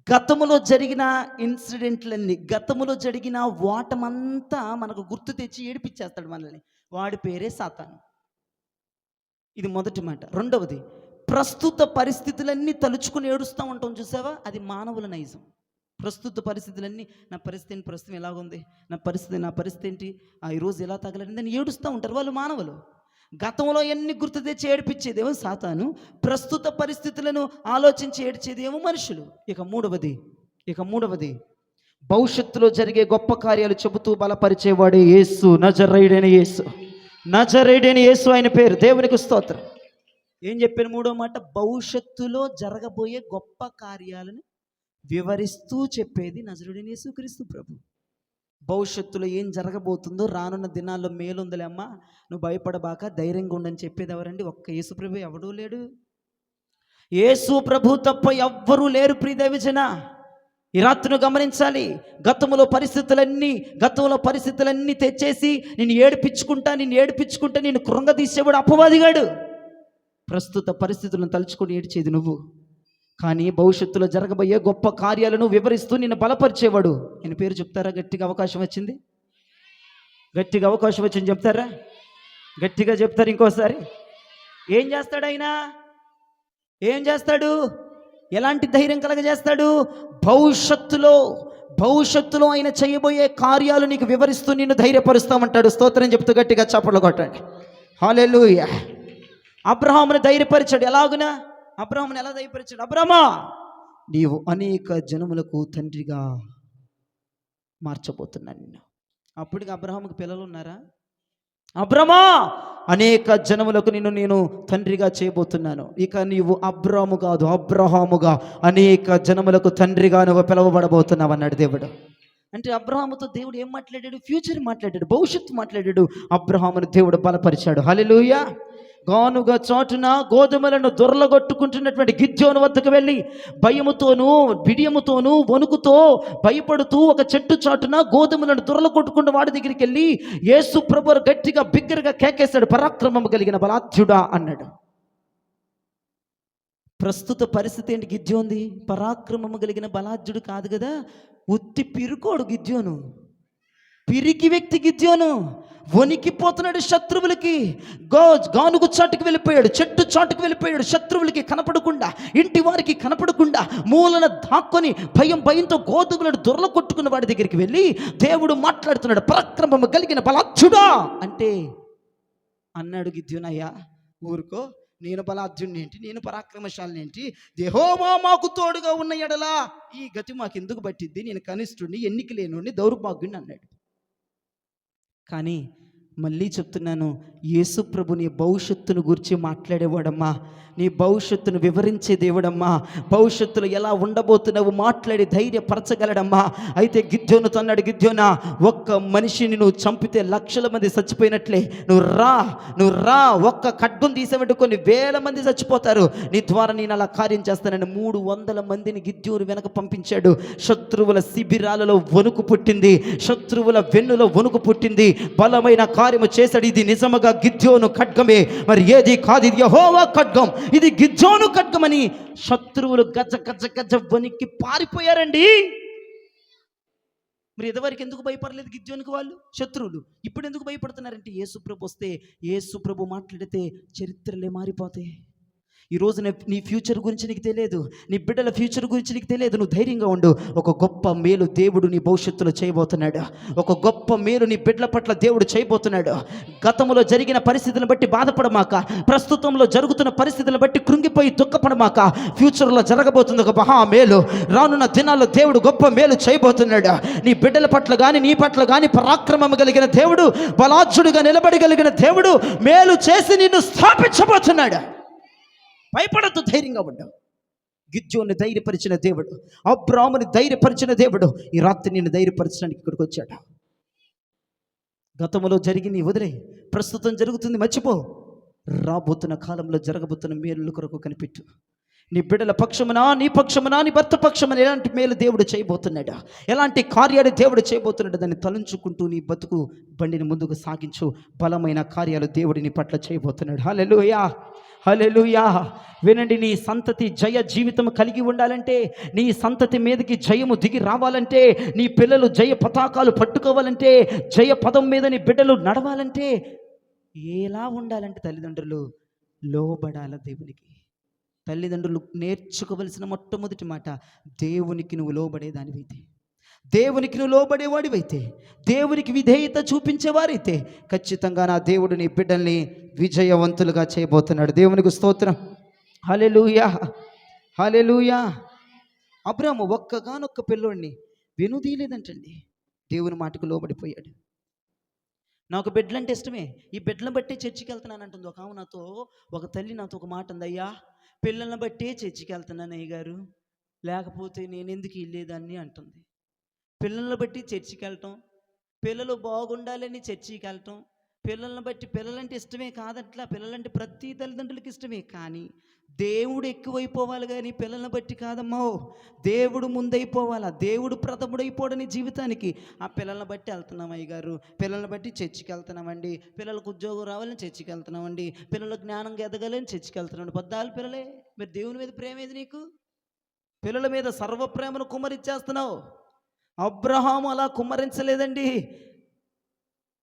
గతములో జరిగిన ఇన్సిడెంట్లన్నీ, గతములో జరిగిన ఓటమంతా మనకు గుర్తు తెచ్చి ఏడిపించేస్తాడు మనల్ని. వాడి పేరే సాతాను. ఇది మొదటి మాట. రెండవది, ప్రస్తుత పరిస్థితులన్నీ తలుచుకుని ఏడుస్తూ ఉంటాం చూసావా, అది మానవుల నైజం. ప్రస్తుత పరిస్థితులన్నీ, నా పరిస్థితి ప్రస్తుతం ఎలాగుంది, నా పరిస్థితి ఏంటి, ఈరోజు ఎలా తగలడిందని ఏడుస్తూ ఉంటారు వాళ్ళు మానవులు. గతంలో ఎన్ని గుర్తు తెచ్చి ఏడిపించేదేమో సాతాను, ప్రస్తుత పరిస్థితులను ఆలోచించి ఏడ్చేదేమో మనుషులు. ఇక మూడవది భవిష్యత్తులో జరిగే గొప్ప కార్యాలు చెబుతూ బలపరిచేవాడే యేసు, నజరేయుడైన యేసు ఆయన పేరు. దేవునికి స్తోత్రం. ఏం చెప్పాను? మూడో మాట, భవిష్యత్తులో జరగబోయే గొప్ప కార్యాలను వివరిస్తూ చెప్పేది నజరేయుడైన యేసుక్రీస్తు ప్రభు. భవిష్యత్తులో ఏం జరగబోతుందో, రానున్న దినాల్లో మేలుందిలే అమ్మా, నువ్వు భయపడబాక, ధైర్యంగా ఉండని చెప్పేది ఎవరండి? ఒక్క యేసు ప్రభు. ఎవడూ లేడు. యేసు ప్రభు తప్ప ఎవ్వరూ లేరు ప్రియ దైవజన. ఈ రాత్రిని గమనించాలి. గతంలో పరిస్థితులన్నీ తెచ్చేసి నిన్ను ఏడిపించుకుంటా నిన్ను కృంగదీసేవాడు అపవాదిగాడు. ప్రస్తుత పరిస్థితులను తలుచుకొని ఏడ్చేది నువ్వు. కానీ భవిష్యత్తులో జరగబోయే గొప్ప కార్యాలను వివరిస్తూ నిన్ను బలపరిచేవాడు. నేను పేరు చెప్తారా? గట్టిగా అవకాశం వచ్చింది చెప్తారా? గట్టిగా చెప్తారు ఇంకోసారి. ఏం చేస్తాడు ఆయన? ఏం చేస్తాడు? ఎలాంటి ధైర్యం కలగజేస్తాడు? భవిష్యత్తులో ఆయన చేయబోయే కార్యాలు నీకు వివరిస్తూ నిన్ను ధైర్యపరుస్తామంటాడు. స్తోత్రం చెప్తూ గట్టిగా చప్పట్లు కొట్టండి. హల్లెలూయా. అబ్రహామును ధైర్యపరిచాడు. ఎలాగునా? అబ్రహామును ఎలా ధైర్యపరిచాడు? అబ్రహమా, నీవు అనేక జనములకు తండ్రిగా మార్చబోతున్నాను నిన్ను. అప్పటికి అబ్రహాముకు పిల్లలు ఉన్నారా? అబ్రహమా, అనేక జనములకు నేను తండ్రిగా చేయబోతున్నాను. ఇక నీవు అబ్రాము కాదు, అబ్రహాముగా అనేక జనములకు తండ్రిగా నువ్వు పిలువబడబోతున్నావు అన్నాడు దేవుడు. అంటే అబ్రహాముతో దేవుడు ఏం మాట్లాడాడు? ఫ్యూచర్ మాట్లాడాడు, భవిష్యత్తు మాట్లాడాడు. అబ్రహామును దేవుడు బలపరిచాడు. హల్లెలూయా. గానుగా చాటున గోధుమలను దొరలగొట్టుకుంటున్నటువంటి గిద్యోను వద్దకు వెళ్ళి భయముతోనూ బిడియముతోనూ వణుకుతో భయపడుతూ ఒక చెట్టు చాటున గోధుమలను దొరలగొట్టుకున్న వాడి దగ్గరికి వెళ్ళి యేసు ప్రభువు గట్టిగా బిగ్గరగా కేకేశాడు, పరాక్రమము కలిగిన బలాఢ్యుడా అన్నాడు. ప్రస్తుత పరిస్థితి ఏంటి? గిద్యోంది పరాక్రమము కలిగిన బలాఢ్యుడు కాదు కదా, ఉత్తి పిరుకోడు గిద్యోను, పిరికి వ్యక్తి గిద్యోను. వణికిపోతున్నాడు శత్రువులకి. గానుగు చాటుకు వెళ్ళిపోయాడు, చెట్టు చాటుకు వెళ్ళిపోయాడు, శత్రువులకి కనపడకుండా, ఇంటి వారికి కనపడకుండా మూలన దాక్కొని భయంతో గోధుమలను దొరల కొట్టుకున్న వాడి దగ్గరికి వెళ్ళి దేవుడు మాట్లాడుతున్నాడు, పరాక్రమము కలిగిన బలాఢ్యుడా అంటే. అన్నాడు గిద్యోనయ్యా, ఊరుకో, నేను బలాఢ్యుడిని ఏంటి, నేను పరాక్రమశాలిని ఏంటి, యెహోవా మాకు తోడుగా ఉన్న ఎడలా ఈ గతి మాకు ఎందుకు పట్టిద్ది, నేను కనిష్ఠుడిని, ఎన్నిక లేనుడిని, దౌర్భాగ్యుడిని అన్నాడు. కానీ మళ్ళీ చెప్తున్నాను, యేసు ప్రభు నీ భవిష్యత్తును గురించి మాట్లాడేవాడమ్మా, నీ భవిష్యత్తును వివరించే దేవుడమ్మా, భవిష్యత్తులో ఎలా ఉండబోతున్నావు మాట్లాడి ధైర్యపరచగలడమ్మా. అయితే గిద్యోనుతో అన్నాడు, గిద్యోనా, ఒక్క మనిషిని నువ్వు చంపితే లక్షల మంది చచ్చిపోయినట్లే, నువ్వు రా, ఒక్క ఖడ్గం తీసేవంటే కొన్ని వేల మంది చచ్చిపోతారు, నీ ద్వారా నేను అలా కార్యం చేస్తానని 300 మందిని గిద్యోను వెనక పంపించాడు. శత్రువుల శిబిరాలలో వణుకు పుట్టింది, శత్రువుల వెన్నులో వణుకు పుట్టింది, బలమైన కార్యము చేశాడు. ఇది నిజముగా గిద్యోను ఖడ్గమే, మరి ఏది కాదు, ఇది యెహోవా ఖడ్గం, ఇది గిద్యోను ఖడ్గమని శత్రువులు గజ గజ గజ వణికి పారిపోయారండి. మరి ఇదివరకు ఎందుకు భయపడలేదు గిద్యోనికి వాళ్ళు శత్రువులు? ఇప్పుడు ఎందుకు భయపడుతున్నారంటే యేసు ప్రభు వస్తే, యేసు ప్రభు మాట్లాడితే చరిత్రలే మారిపోతాయి. ఈరోజు నీ ఫ్యూచర్ గురించి నీకు తెలియదు, నీ బిడ్డల ఫ్యూచర్ గురించి నీకు తెలియదు, నువ్వు ధైర్యంగా ఉండు. ఒక గొప్ప మేలు దేవుడు నీ భవిష్యత్తులో చేయబోతున్నాడు, ఒక గొప్ప మేలు నీ బిడ్డల పట్ల దేవుడు చేయబోతున్నాడు. గతంలో జరిగిన పరిస్థితులను బట్టి బాధపడమాక, ప్రస్తుతంలో జరుగుతున్న పరిస్థితులను బట్టి కృంగిపోయి దుఃఖపడమాక. ఫ్యూచర్లో జరగబోతుంది ఒక మహా మేలు. రానున్న దినాల్లో దేవుడు గొప్ప మేలు చేయబోతున్నాడు. నీ బిడ్డల పట్ల కానీ నీ పట్ల కానీ పరాక్రమం కలిగిన దేవుడు, బలాఢ్యుడిగా నిలబడగలిగిన దేవుడు మేలు చేసి నిన్ను స్థాపించబోతున్నాడు. భయపడద్దు, ధైర్యంగా ఉండవు. గిద్యోన్ని ధైర్యపరిచిన దేవుడు, అబ్రాహాముని ధైర్యపరిచిన దేవుడు ఈ రాత్రి నిన్ను ధైర్యపరచడానికి ఇక్కడికి వచ్చాడు. గతంలో జరిగింది వదిలే, ప్రస్తుతం జరుగుతుంది మర్చిపో, రాబోతున్న కాలంలో జరగబోతున్న మేలుల కొరకు కనిపెట్టు. నీ బిడ్డల పక్షమునా, నీ పక్షమునా, నీ భర్త పక్షమున ఎలాంటి మేలు దేవుడు చేయబోతున్నాడు, ఎలాంటి కార్యాలు దేవుడు చేయబోతున్నాడు, దాన్ని తలంచుకుంటూ నీ బతుకు బండిని ముందుకు సాగించు. బలమైన కార్యాలు దేవుడు నీ పట్ల చేయబోతున్నాడు. హల్లెలూయా, హల్లెలూయా. వినండి, నీ సంతతి జయ జీవితం కలిగి ఉండాలంటే, నీ సంతతి మీదకి జయము దిగి రావాలంటే, నీ పిల్లలు జయ పతాకాలు పట్టుకోవాలంటే, జయ పదం మీద నీ బిడ్డలు నడవాలంటే ఎలా ఉండాలంటే తల్లిదండ్రులు లోబడాల దేవునికి. తల్లిదండ్రులు నేర్చుకోవలసిన మొట్టమొదటి మాట, దేవునికి నువ్వు లోబడేదానివైతే, దేవునికి నువ్వు లోబడేవాడివైతే, దేవునికి విధేయత చూపించేవారైతే ఖచ్చితంగా నా దేవుడు నీ బిడ్డల్ని విజయవంతులుగా చేయబోతున్నాడు. దేవునికి స్తోత్రం. హల్లెలూయా, హల్లెలూయా. అబ్రాహాము ఒక్కగానొక్క పిల్లోడిని వెనుదీయలేదంటండి, దేవుని మాటకు లోబడిపోయాడు. నాకు బిడ్డలంటే ఇష్టమే, ఈ బిడ్డలను బట్టి చర్చికి వెళ్తున్నాను అంటుంది ఒక ఆమె నాతో. ఒక తల్లి నాతో ఒక మాట ఉంది, అయ్యా పిల్లల్ని బట్టే చర్చికి వెళ్తున్నాను అయ్య గారు, లేకపోతే నేను ఎందుకు వెళ్ళేదాన్ని అంటుంది. పిల్లల్ని బట్టి చర్చికి వెళ్ళటం, పిల్లలు బాగుండాలని చర్చికి వెళ్ళటం, పిల్లల్ని బట్టి, పిల్లలంటే ఇష్టమే కాదట్లా, పిల్లలంటే ప్రతి తల్లిదండ్రులకి ఇష్టమే, కానీ దేవుడు ఎక్కువైపోవాలి కానీ పిల్లల్ని బట్టి కాదమ్మా. దేవుడు ముందైపోవాలా, దేవుడు ప్రథముడైపోవడని జీవితానికి. ఆ పిల్లల్ని బట్టి వెళ్తున్నాం అయ్య గారు, పిల్లల్ని బట్టి చర్చికి వెళ్తున్నామండి, పిల్లలకు ఉద్యోగం రావాలని చర్చికి వెళ్తున్నామండి, పిల్లల జ్ఞానం ఎదగాలని చర్చికి వెళ్తున్నాడు. పద్దాలు పిల్లలే, మరి దేవుని మీద ప్రేమ ఏది నీకు? పిల్లల మీద సర్వప్రేమను కుమ్మరించేస్తున్నావు. అబ్రహాము అలా కుమ్మరించలేదండి.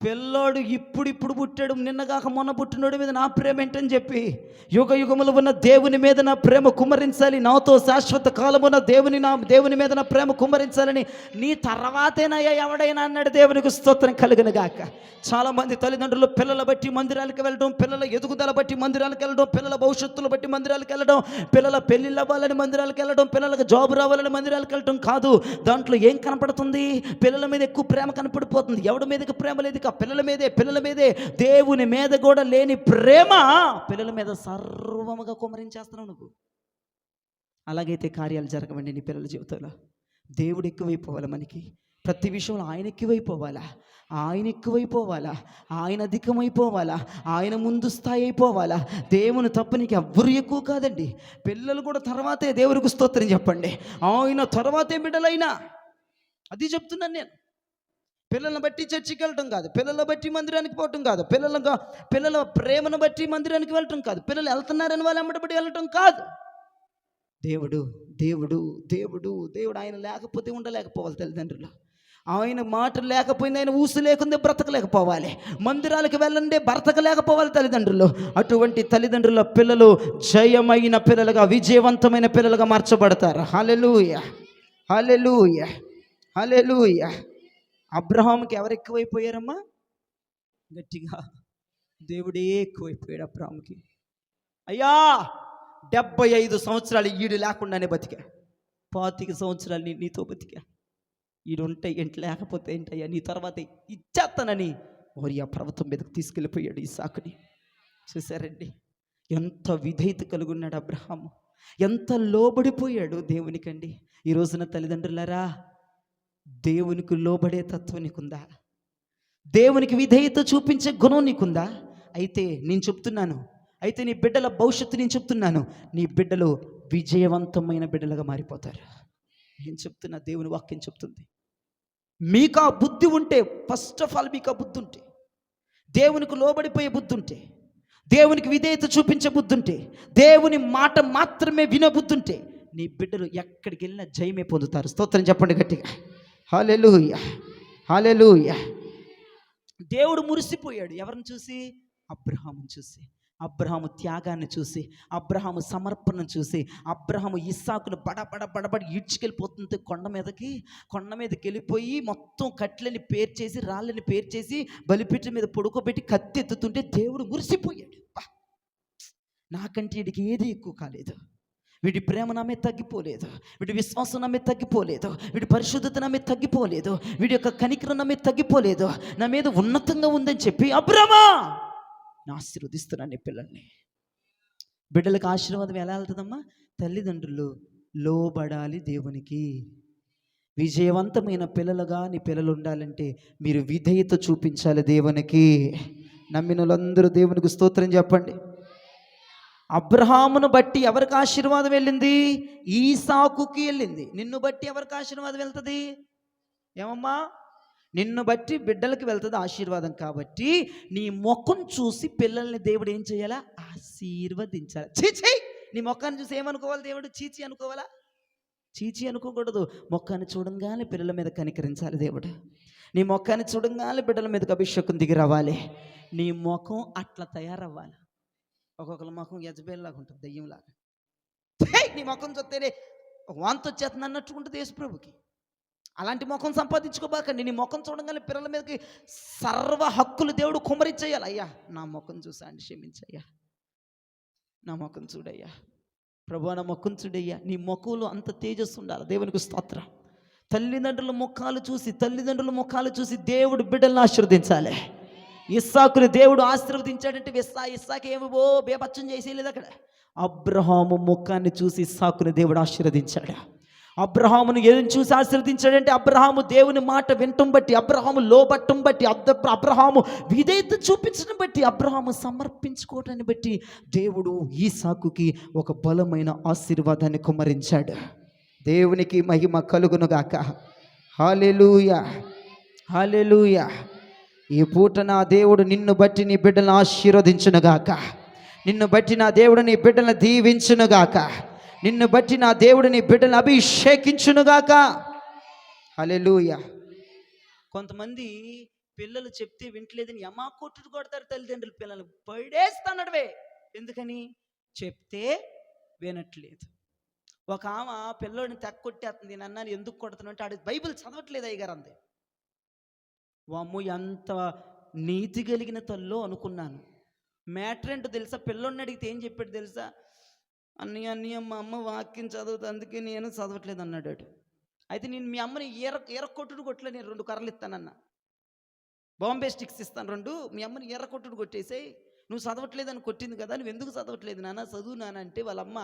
పిల్లోడు ఇప్పుడు పుట్టాడు, నిన్నగాక మొన్న పుట్టినోడి మీద నా ప్రేమ ఏంటని చెప్పి యుగ యుగములు ఉన్న దేవుని మీద నా ప్రేమ కుమ్మరించాలి, నాతో శాశ్వత కాలమున్న దేవుని మీద నా ప్రేమ కుమ్మరించాలని నీ తర్వాతేనయ్యా ఎవడైనా అన్నాడు. దేవునికి స్తోత్రం కలుగును గాక. చాలామంది తల్లిదండ్రులు పిల్లల బట్టి మందిరాలకు వెళ్ళడం, పిల్లల ఎదుగుదల బట్టి మందిరాలకు వెళ్ళడం, పిల్లల భవిష్యత్తులు బట్టి మందిరాలకు వెళ్ళడం, పిల్లల పెళ్ళిళ్ళు అవ్వాలని మందిరాలకు వెళ్ళడం, పిల్లలకు జాబు రావాలని మందిరాలకు వెళ్ళడం కాదు. దాంట్లో ఏం కనపడుతుంది? పిల్లల మీద ఎక్కువ ప్రేమ కనపడిపోతుంది. ఎవడి మీదకి ప్రేమ లేదు, పిల్లల మీదే. దేవుని మీద కూడా లేని ప్రేమ పిల్లల మీద సర్వముగా కుమ్మరించేస్తున్నావు నువ్వు. అలాగైతే కార్యాలు జరగవండి నీ పిల్లల జీవితంలో. దేవుడు ఎక్కువైపోవాలి మనకి, ప్రతి విషయంలో ఆయన ఎక్కువైపోవాలా, ఆయన అధికమైపోవాలా, ఆయన ముందు స్థాయి అయిపోవాలా. దేవుని తప్ప నీకు ఎవ్వరు ఎక్కువ కాదండి. పిల్లలు కూడా తర్వాతే, దేవునికి స్తోత్రం చెప్పండి. ఆయన తర్వాతే బిడ్డలైనా, అది చెప్తున్నాను నేను. పిల్లలను బట్టి చర్చికి వెళ్ళటం కాదు, పిల్లల బట్టి మందిరానికి పోవటం కాదు, పిల్లల ప్రేమను బట్టి మందిరానికి వెళ్ళటం కాదు, పిల్లలు వెళ్తున్నారని వాళ్ళు ఎమ్మటబడి వెళ్ళటం కాదు. దేవుడు ఆయన లేకపోతే ఉండలేకపోవాలి తల్లిదండ్రులు. ఆయన మాట లేకపోయింది, ఆయన ఊసు లేకుందే బ్రతకలేకపోవాలి. మందిరాలకు వెళ్ళండి, బ్రతకలేకపోవాలి తల్లిదండ్రులు. అటువంటి తల్లిదండ్రుల పిల్లలు జయమైన పిల్లలుగా, విజయవంతమైన పిల్లలుగా మార్చబడతారు. హల్లెలూయా, హల్లెలూయా, హల్లెలూయా. అబ్రహాముకి ఎవరు ఎక్కువైపోయారమ్మా? గట్టిగా దేవుడే ఎక్కువైపోయాడు అబ్రహాముకి. అయ్యా 75 సంవత్సరాలు ఈడు లేకుండానే బతికా, 25 సంవత్సరాలు నీతో బతికా. ఈడు ఉంటే ఏంటి, లేకపోతే ఏంటయ్యా, నీ తర్వాత ఇచ్చేస్తానని ఓరియా పర్వతం మీదకు తీసుకెళ్ళిపోయాడు ఇస్సాకుని. చూసారండి ఎంత విధేయత కలిగి ఉన్నాడు అబ్రహాము, ఎంత లోబడిపోయాడు దేవునికండి. ఈ రోజున తల్లిదండ్రులారా, దేవునికి లోబడే తత్వం నీకుందా? దేవునికి విధేయత చూపించే గుణం నీకుందా? అయితే నేను చెప్తున్నాను, అయితే నీ బిడ్డల భవిష్యత్తు నేను చెప్తున్నాను, నీ బిడ్డలు విజయవంతమైన బిడ్డలుగా మారిపోతారు. నేను చెప్తున్నా, దేవుని వాక్యం చెప్తుంది. మీకు ఆ బుద్ధి ఉంటే, ఫస్ట్ ఆఫ్ ఆల్ మీకు ఆ బుద్ధి ఉంటే, దేవునికి లోబడిపోయే బుద్ధి ఉంటే, దేవునికి విధేయత చూపించే బుద్ధి ఉంటే, దేవుని మాట మాత్రమే వినే బుద్ధి ఉంటే, నీ బిడ్డలు ఎక్కడికి వెళ్ళినా జయమే పొందుతారు. స్తోత్రం చెప్పండి గట్టిగా. హల్లెలూయా, హల్లెలూయా. దేవుడు మురిసిపోయాడు ఎవరిని చూసి? అబ్రహాముని చూసి. అబ్రహాము త్యాగాన్ని చూసి, అబ్రహాము సమర్పణను చూసి, అబ్రహాము ఇస్సాకును బడబడి ఈడ్చుకెళ్ళిపోతుంటే కొండ మీదకి వెళ్ళిపోయి మొత్తం కట్లని పేర్చేసి, రాళ్ళని పేర్చేసి, బలిపీఠం మీద పడుకోబెట్టి కత్తి ఎత్తుతుంటే దేవుడు మురిసిపోయాడు. నాకంటే వీడికి ఏది ఎక్కువ కాలేదు, వీడి ప్రేమ నా మీద తగ్గిపోలేదు, వీడి విశ్వాసం నా మీద తగ్గిపోలేదు, వీడి పరిశుద్ధత నా మీద తగ్గిపోలేదు, వీడి యొక్క కనికరం నా మీద తగ్గిపోలేదు, నా మీద ఉన్నతంగా ఉందని చెప్పి అబ్రహమా నేను ఆశీర్వదిస్తున్నాను నీ పిల్లల్ని. బిడ్డలకు ఆశీర్వాదం ఎలా వెళ్తుందమ్మా? తల్లిదండ్రులు లోబడాలి దేవునికి. విజయవంతమైన పిల్లలుగా నీ పిల్లలు ఉండాలంటే మీరు విధేయత చూపించాలి దేవునికి. నమ్మిన వాళ్ళందరూ దేవునికి స్తోత్రం చెప్పండి. అబ్రహామును బట్టి ఎవరికి ఆశీర్వాదం వెళ్ళింది? ఈసాకుకి వెళ్ళింది. నిన్ను బట్టి ఎవరికి ఆశీర్వాదం వెళ్తుంది? ఏమమ్మా? నిన్ను బట్టి బిడ్డలకి వెళ్తుంది ఆశీర్వాదం. కాబట్టి నీ ముఖం చూసి పిల్లల్ని దేవుడు ఏం చేయాలా? ఆశీర్వదించాలి. చీచీ, నీ ముఖాన్ని చూసి ఏమనుకోవాలి దేవుడు? చీచి అనుకోవాలా? చీచి అనుకోకూడదు. ముఖాన్ని చూడంగానే పిల్లల మీద కనికరించాలి దేవుడు. నీ ముఖాన్ని చూడంగానే బిడ్డల మీదకి అభిషేకం దిగి రావాలి. నీ ముఖం అట్లా తయారవ్వాలి. ఒక్కొక్కరి ముఖం యజబేల్లాగా ఉంటుంది, దయ్యంలాగా. నీ ముఖం చూస్తేనే వాంతి వచ్చేస్తుంది అన్నట్టు ఉంటుంది యేసుప్రభుకి. అలాంటి ముఖం సంపాదించుకోబాకండి. నీ ముఖం చూడగానే పిల్లల మీదకి సర్వ హక్కులు దేవుడు కుమరించేయాలి. అయ్యా నా ముఖం చూసా అండి, క్షమించయ్యా, నా ముఖం చూడయ్యా, ప్రభు నా ముఖం చూడయ్యా. నీ ముఖంలో అంత తేజస్సు ఉండాలి. దేవునికి స్తోత్రం. తల్లిదండ్రుల ముఖాలు చూసి దేవుడు బిడ్డలను ఆశీర్వదించాలి. ఇస్సాకుని దేవుడు ఆశీర్వదించాడంటే ఇస్సాకు ఏమి బేపచ్చం చేసేయలేదు అక్కడ. అబ్రహాము ముఖాన్ని చూసి ఇస్సాకుని దేవుడు ఆశీర్వదించాడు. అబ్రహామును ఏం చూసి ఆశీర్వదించాడంటే, అబ్రహాము దేవుని మాట వినటం బట్టి, అబ్రహాము లోబట్టం బట్టి, అబ్రహాము విధేయత చూపించడం బట్టి, అబ్రహాము సమర్పించుకోవటాన్ని బట్టి దేవుడు ఈసాకుకి ఒక బలమైన ఆశీర్వాదాన్ని కుమ్మరించాడు. దేవునికి మహిమ కలుగునుగాక. హల్లెలూయా, హల్లెలూయా. ఈ పూట నా దేవుడు నిన్ను బట్టి నీ బిడ్డలను ఆశీర్వదించునుగాక. నిన్ను బట్టి నా దేవుడు నీ బిడ్డలను దీవించునుగాక. నిన్ను బట్టి నా దేవుడు నీ బిడ్డలను అభిషేకించునుగాక. హల్లెలూయా. కొంతమంది పిల్లలు చెప్తే వింటలేదని యమా కొట్టుడు కొడతారు తల్లిదండ్రులు పిల్లలు. పడేస్తానడవే. ఎందుకని? చెప్తే వినట్లేదు. ఒక ఆమె పిల్లోడిని తెక్కొట్టేస్తుంది. నన్ను ఎందుకు కొడుతున్నావు అంటే, ఆడు బైబిల్ చదవట్లేదు అయ్యగారు అంది. వామ్ము ఎంత నీతి కలిగిన తల్లో అనుకున్నాను. మ్యాటర్ ఏంటో తెలుసా? పిల్లోడిని అడిగితే ఏం చెప్పాడు తెలుసా? అన్నయ్య మా అమ్మ వాక్యం చదువుతా, అందుకే నేను చదవట్లేదు అన్నాడు. అయితే నేను మీ అమ్మని ఎర్రకొట్టుడు కొట్టలే, నేను 2 కర్రలు ఇస్తానన్నా, బాంబే స్టిక్స్ ఇస్తాను 2, మీ అమ్మని ఎర్రకొట్టుడు కొట్టేసాయి. నువ్వు చదవట్లేదని కొట్టింది కదా, నువ్వు ఎందుకు చదవట్లేదు నాన్న, చదువు నాన్న అంటే వాళ్ళ అమ్మ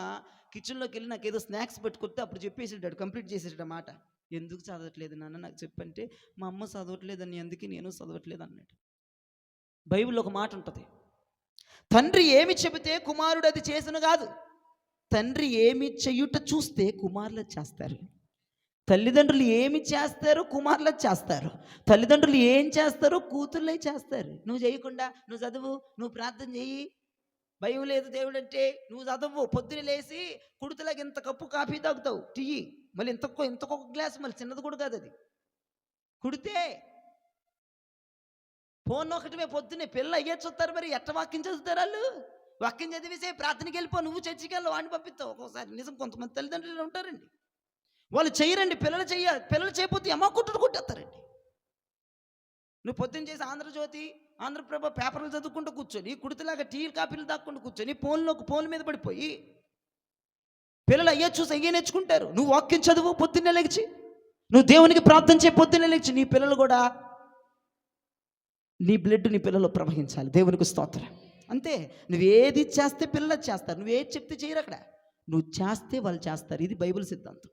కిచెన్లోకి వెళ్ళి నాకు ఏదో స్నాక్స్ పెట్టుకొస్తే అప్పుడు చెప్పేసాడు, కంప్లీట్ చేసేసాడు అన్నమాట. ఎందుకు చదవట్లేదు నాన్న నాకు చెప్పంటే, మా అమ్మ చదవట్లేదని, అందుకే నేను చదవట్లేదు అన్నాడు. బైబిల్లో ఒక మాట ఉంటుంది, తండ్రి ఏమి చెబితే కుమారుడు అది చేసిన కాదు, తండ్రి ఏమి చెయ్యుట చూస్తే కుమారులు చేస్తారు. తల్లిదండ్రులు ఏమి చేస్తారు? కుమారులు చేస్తారు. తల్లిదండ్రులు ఏం చేస్తారో కూతుర్లే చేస్తారు. నువ్వు చేయకుండా నువ్వు చదువు, నువ్వు ప్రార్థన చెయ్యి, భయం లేదు దేవుడు అంటే, నువ్వు చదవు, పొద్దున లేచి కుడుతులాగా ఇంత కప్పు కాఫీ తాగుతావు, టీ, మళ్ళీ ఇంతకొక గ్లాస్, మళ్ళీ చిన్నది కూడా కాదు అది, కుడితే ఫోన్ ఒకటివే పొద్దున్నే పిల్లలు అయ్యే చూస్తారు. మరి ఎట్ట వాక్యం చదువుతారు వాళ్ళు? వాక్యం చదివేసే ప్రార్థనకి వెళ్ళిపో, నువ్వు చర్చికి వెళ్ళి వాడిని పంపిస్తావు. ఒక్కోసారి నిజం కొంతమంది తల్లిదండ్రులు ఉంటారండి, వాళ్ళు చెయ్యరండి, పిల్లలు చేయకపోతే అమ్మ కుట్టుడు కొట్టేస్తారండి. నువ్వు పొద్దున్న చేసి ఆంధ్రజ్యోతి, ఆంధ్రప్రభ పేపర్లు చదువుకుంటూ కూర్చొని, కుడితలాగా టీ కాపీలు దాక్కుంటూ కూర్చొని, ఫోన్ల మీద పడిపోయి పిల్లలు అయ్యే చూసి అయ్యే నేర్చుకుంటారు. నువ్వు వాక్యం చదువు పొద్దున్నే లేచి, నువ్వు దేవునికి ప్రార్థన చేయి పొద్దున్నే లేచి, నీ పిల్లలు కూడా నీ బ్లడ్ నీ పిల్లలు ప్రవహించాలి. దేవునికి స్తోత్రం. అంతే, నువ్వేది చేస్తే పిల్లలు చేస్తారు, నువ్వేది చెప్తే చేయరు. అక్కడ నువ్వు చేస్తే వాళ్ళు చేస్తారు. ఇది బైబిల్ సిద్ధాంతం.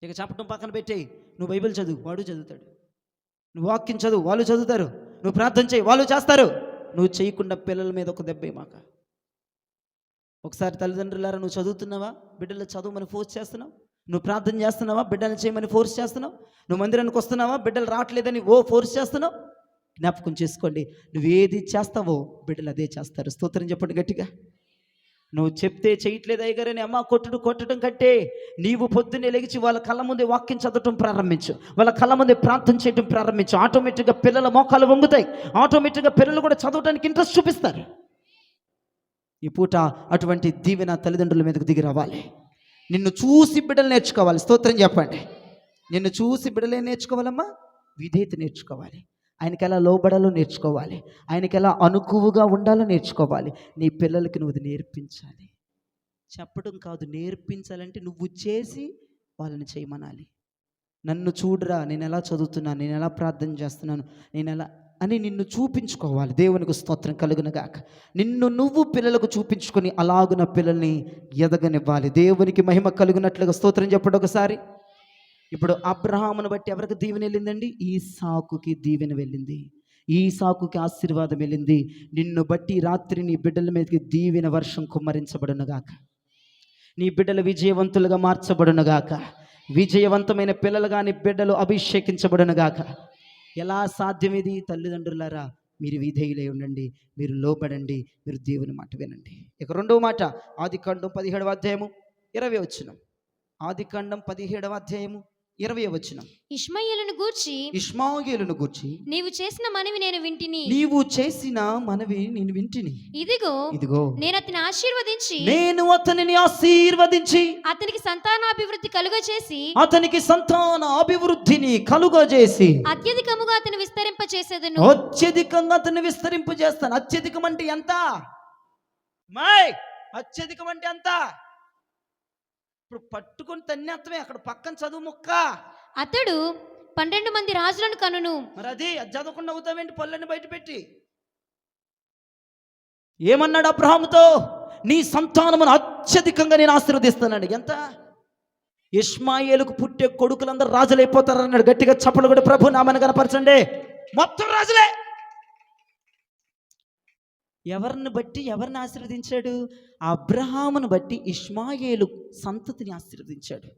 ఇక చెప్పడం పక్కన పెట్టేయి. నువ్వు బైబిల్ చదువు, వాడు చదువుతాడు. నువ్వు వాక్యం చదువు, వాళ్ళు చదువుతారు. నువ్వు ప్రార్థన చేయి, వాళ్ళు చేస్తారు. నువ్వు చేయకుండా పిల్లల మీద ఒక దెబ్బ మాక. ఒకసారి తల్లిదండ్రులారా, నువ్వు చదువుతున్నావా, బిడ్డలు చదువుమని ఫోర్స్ చేస్తున్నావు? నువ్వు ప్రార్థన చేస్తున్నావా, బిడ్డలు చేయమని ఫోర్స్ చేస్తున్నావు? నువ్వు మందిరానికి వస్తున్నావా, బిడ్డలు రావట్లేదని ఫోర్స్ చేస్తున్నావు? జ్ఞాపకం చేసుకోండి, నువ్వేది చేస్తావో బిడ్డలు అదే చేస్తారు. స్తోత్రం చెప్పండి గట్టిగా. నువ్వు చెప్తే చేయట్లేదు అయ్యగారని అమ్మ కొట్టడం కంటే, నీవు పొద్దున్నే లెగిచి వాళ్ళ కళ్ళ ముందే వాక్యం చదవటం ప్రారంభించు, వాళ్ళ కళ్ళ ముందే ప్రార్థన చేయడం ప్రారంభించు. ఆటోమేటిక్గా పిల్లల మోకాలు వంగుతాయి. ఆటోమేటిక్గా పిల్లలు కూడా చదవడానికి ఇంట్రెస్ట్ చూపిస్తారు. ఈ పూట అటువంటి దీవెన తల్లిదండ్రుల మీదకు దిగి రావాలి. నిన్ను చూసి బిడ్డలు నేర్చుకోవాలి. స్తోత్రం చెప్పండి. నిన్ను చూసి బిడ్డలే నేర్చుకోవాలమ్మా, విధేయత నేర్చుకోవాలి. ఆయనకి ఎలా లోబడాలో నేర్చుకోవాలి. ఆయనకి ఎలా అనుకువగా ఉండాలో నేర్చుకోవాలి. నీ పిల్లలకి నువ్వు నేర్పించాలి. చెప్పడం కాదు, నేర్పించాలంటే నువ్వు చేసి వాళ్ళని చేయమనాలి. నన్ను చూడరా, నేను ఎలా చదువుతున్నాను, నేను ఎలా ప్రార్థన చేస్తున్నాను, నేను ఎలా అని నిన్ను చూపించుకోవాలి. దేవునికి స్తోత్రం కలుగునగాక. నిన్ను నువ్వు పిల్లలకు చూపించుకొని అలాగున పిల్లల్ని ఎదగనివ్వాలి. దేవునికి మహిమ కలుగునట్లుగా స్తోత్రం చెప్పండి ఒకసారి. ఇప్పుడు అబ్రహామును బట్టి ఎవరికి దీవెన వెళ్ళిందండి? ఈసాకుకి దీవెన వెళ్ళింది. ఈసాకుకి ఆశీర్వాదం వెళ్ళింది. నిన్ను బట్టి రాత్రి నీ బిడ్డల మీదకి దీవెన వర్షం కుమ్మరించబడునుగాక. నీ బిడ్డలు విజయవంతులుగా మార్చబడునుగాక. విజయవంతమైన పిల్లలుగా నీ బిడ్డలు అభిషేకించబడునుగాక. ఎలా సాధ్యం ఇది? తల్లిదండ్రులారా, మీరు విధేయులై ఉండండి, మీరు లోబడండి, మీరు దేవుని మాట వినండి. ఇక రెండవ మాట, ఆదికాండం 17వ అధ్యాయము 20వ వచనం. ఆదికాండం 17వ అధ్యాయము 20వ వచనం. ఇష్మాయేలును గూర్చి నీవు చేసిన మనవి నేను వింటిని. నీవు చేసిన మనవి నేను వింటిని. ఇదిగో నేను అతనిని ఆశీర్వదించి అతనికి సంతానాభివృద్ధిని కలుగజేసి అత్యధికముగా అతను విస్తరింపచేసేదను. అత్యధికంగా అతన్ని విస్తరింపజేస్తాను. అత్యధికం అంటే ఎంత? అత్యధికం అంటే ఎంత? ఇప్పుడు పట్టుకొని తన్నేత్తమే. అక్కడ పక్కన చదువు ముక్క. అతడు 12 మంది రాజులను కనును. మరి అది చదవకుండా అవుతావేంటి? పళ్ళని బయట పెట్టి ఏమన్నాడు అబ్రహాముతో? నీ సంతానమును అత్యధికంగా నేను ఆశీర్వదిస్తానండి. ఎంత? ఇష్మాయేలుకు పుట్టే కొడుకులందరూ రాజులైపోతారు అన్నాడు. గట్టిగా చప్పలు కూడా ప్రభు నామని కనపరచండి. మొత్తం రాజులే. ఎవరిని బట్టి ఎవరిని ఆశీర్వదించాడు? అబ్రహామును బట్టి ఇష్మాయేలు సంతతిని ఆశీర్వదించాడు.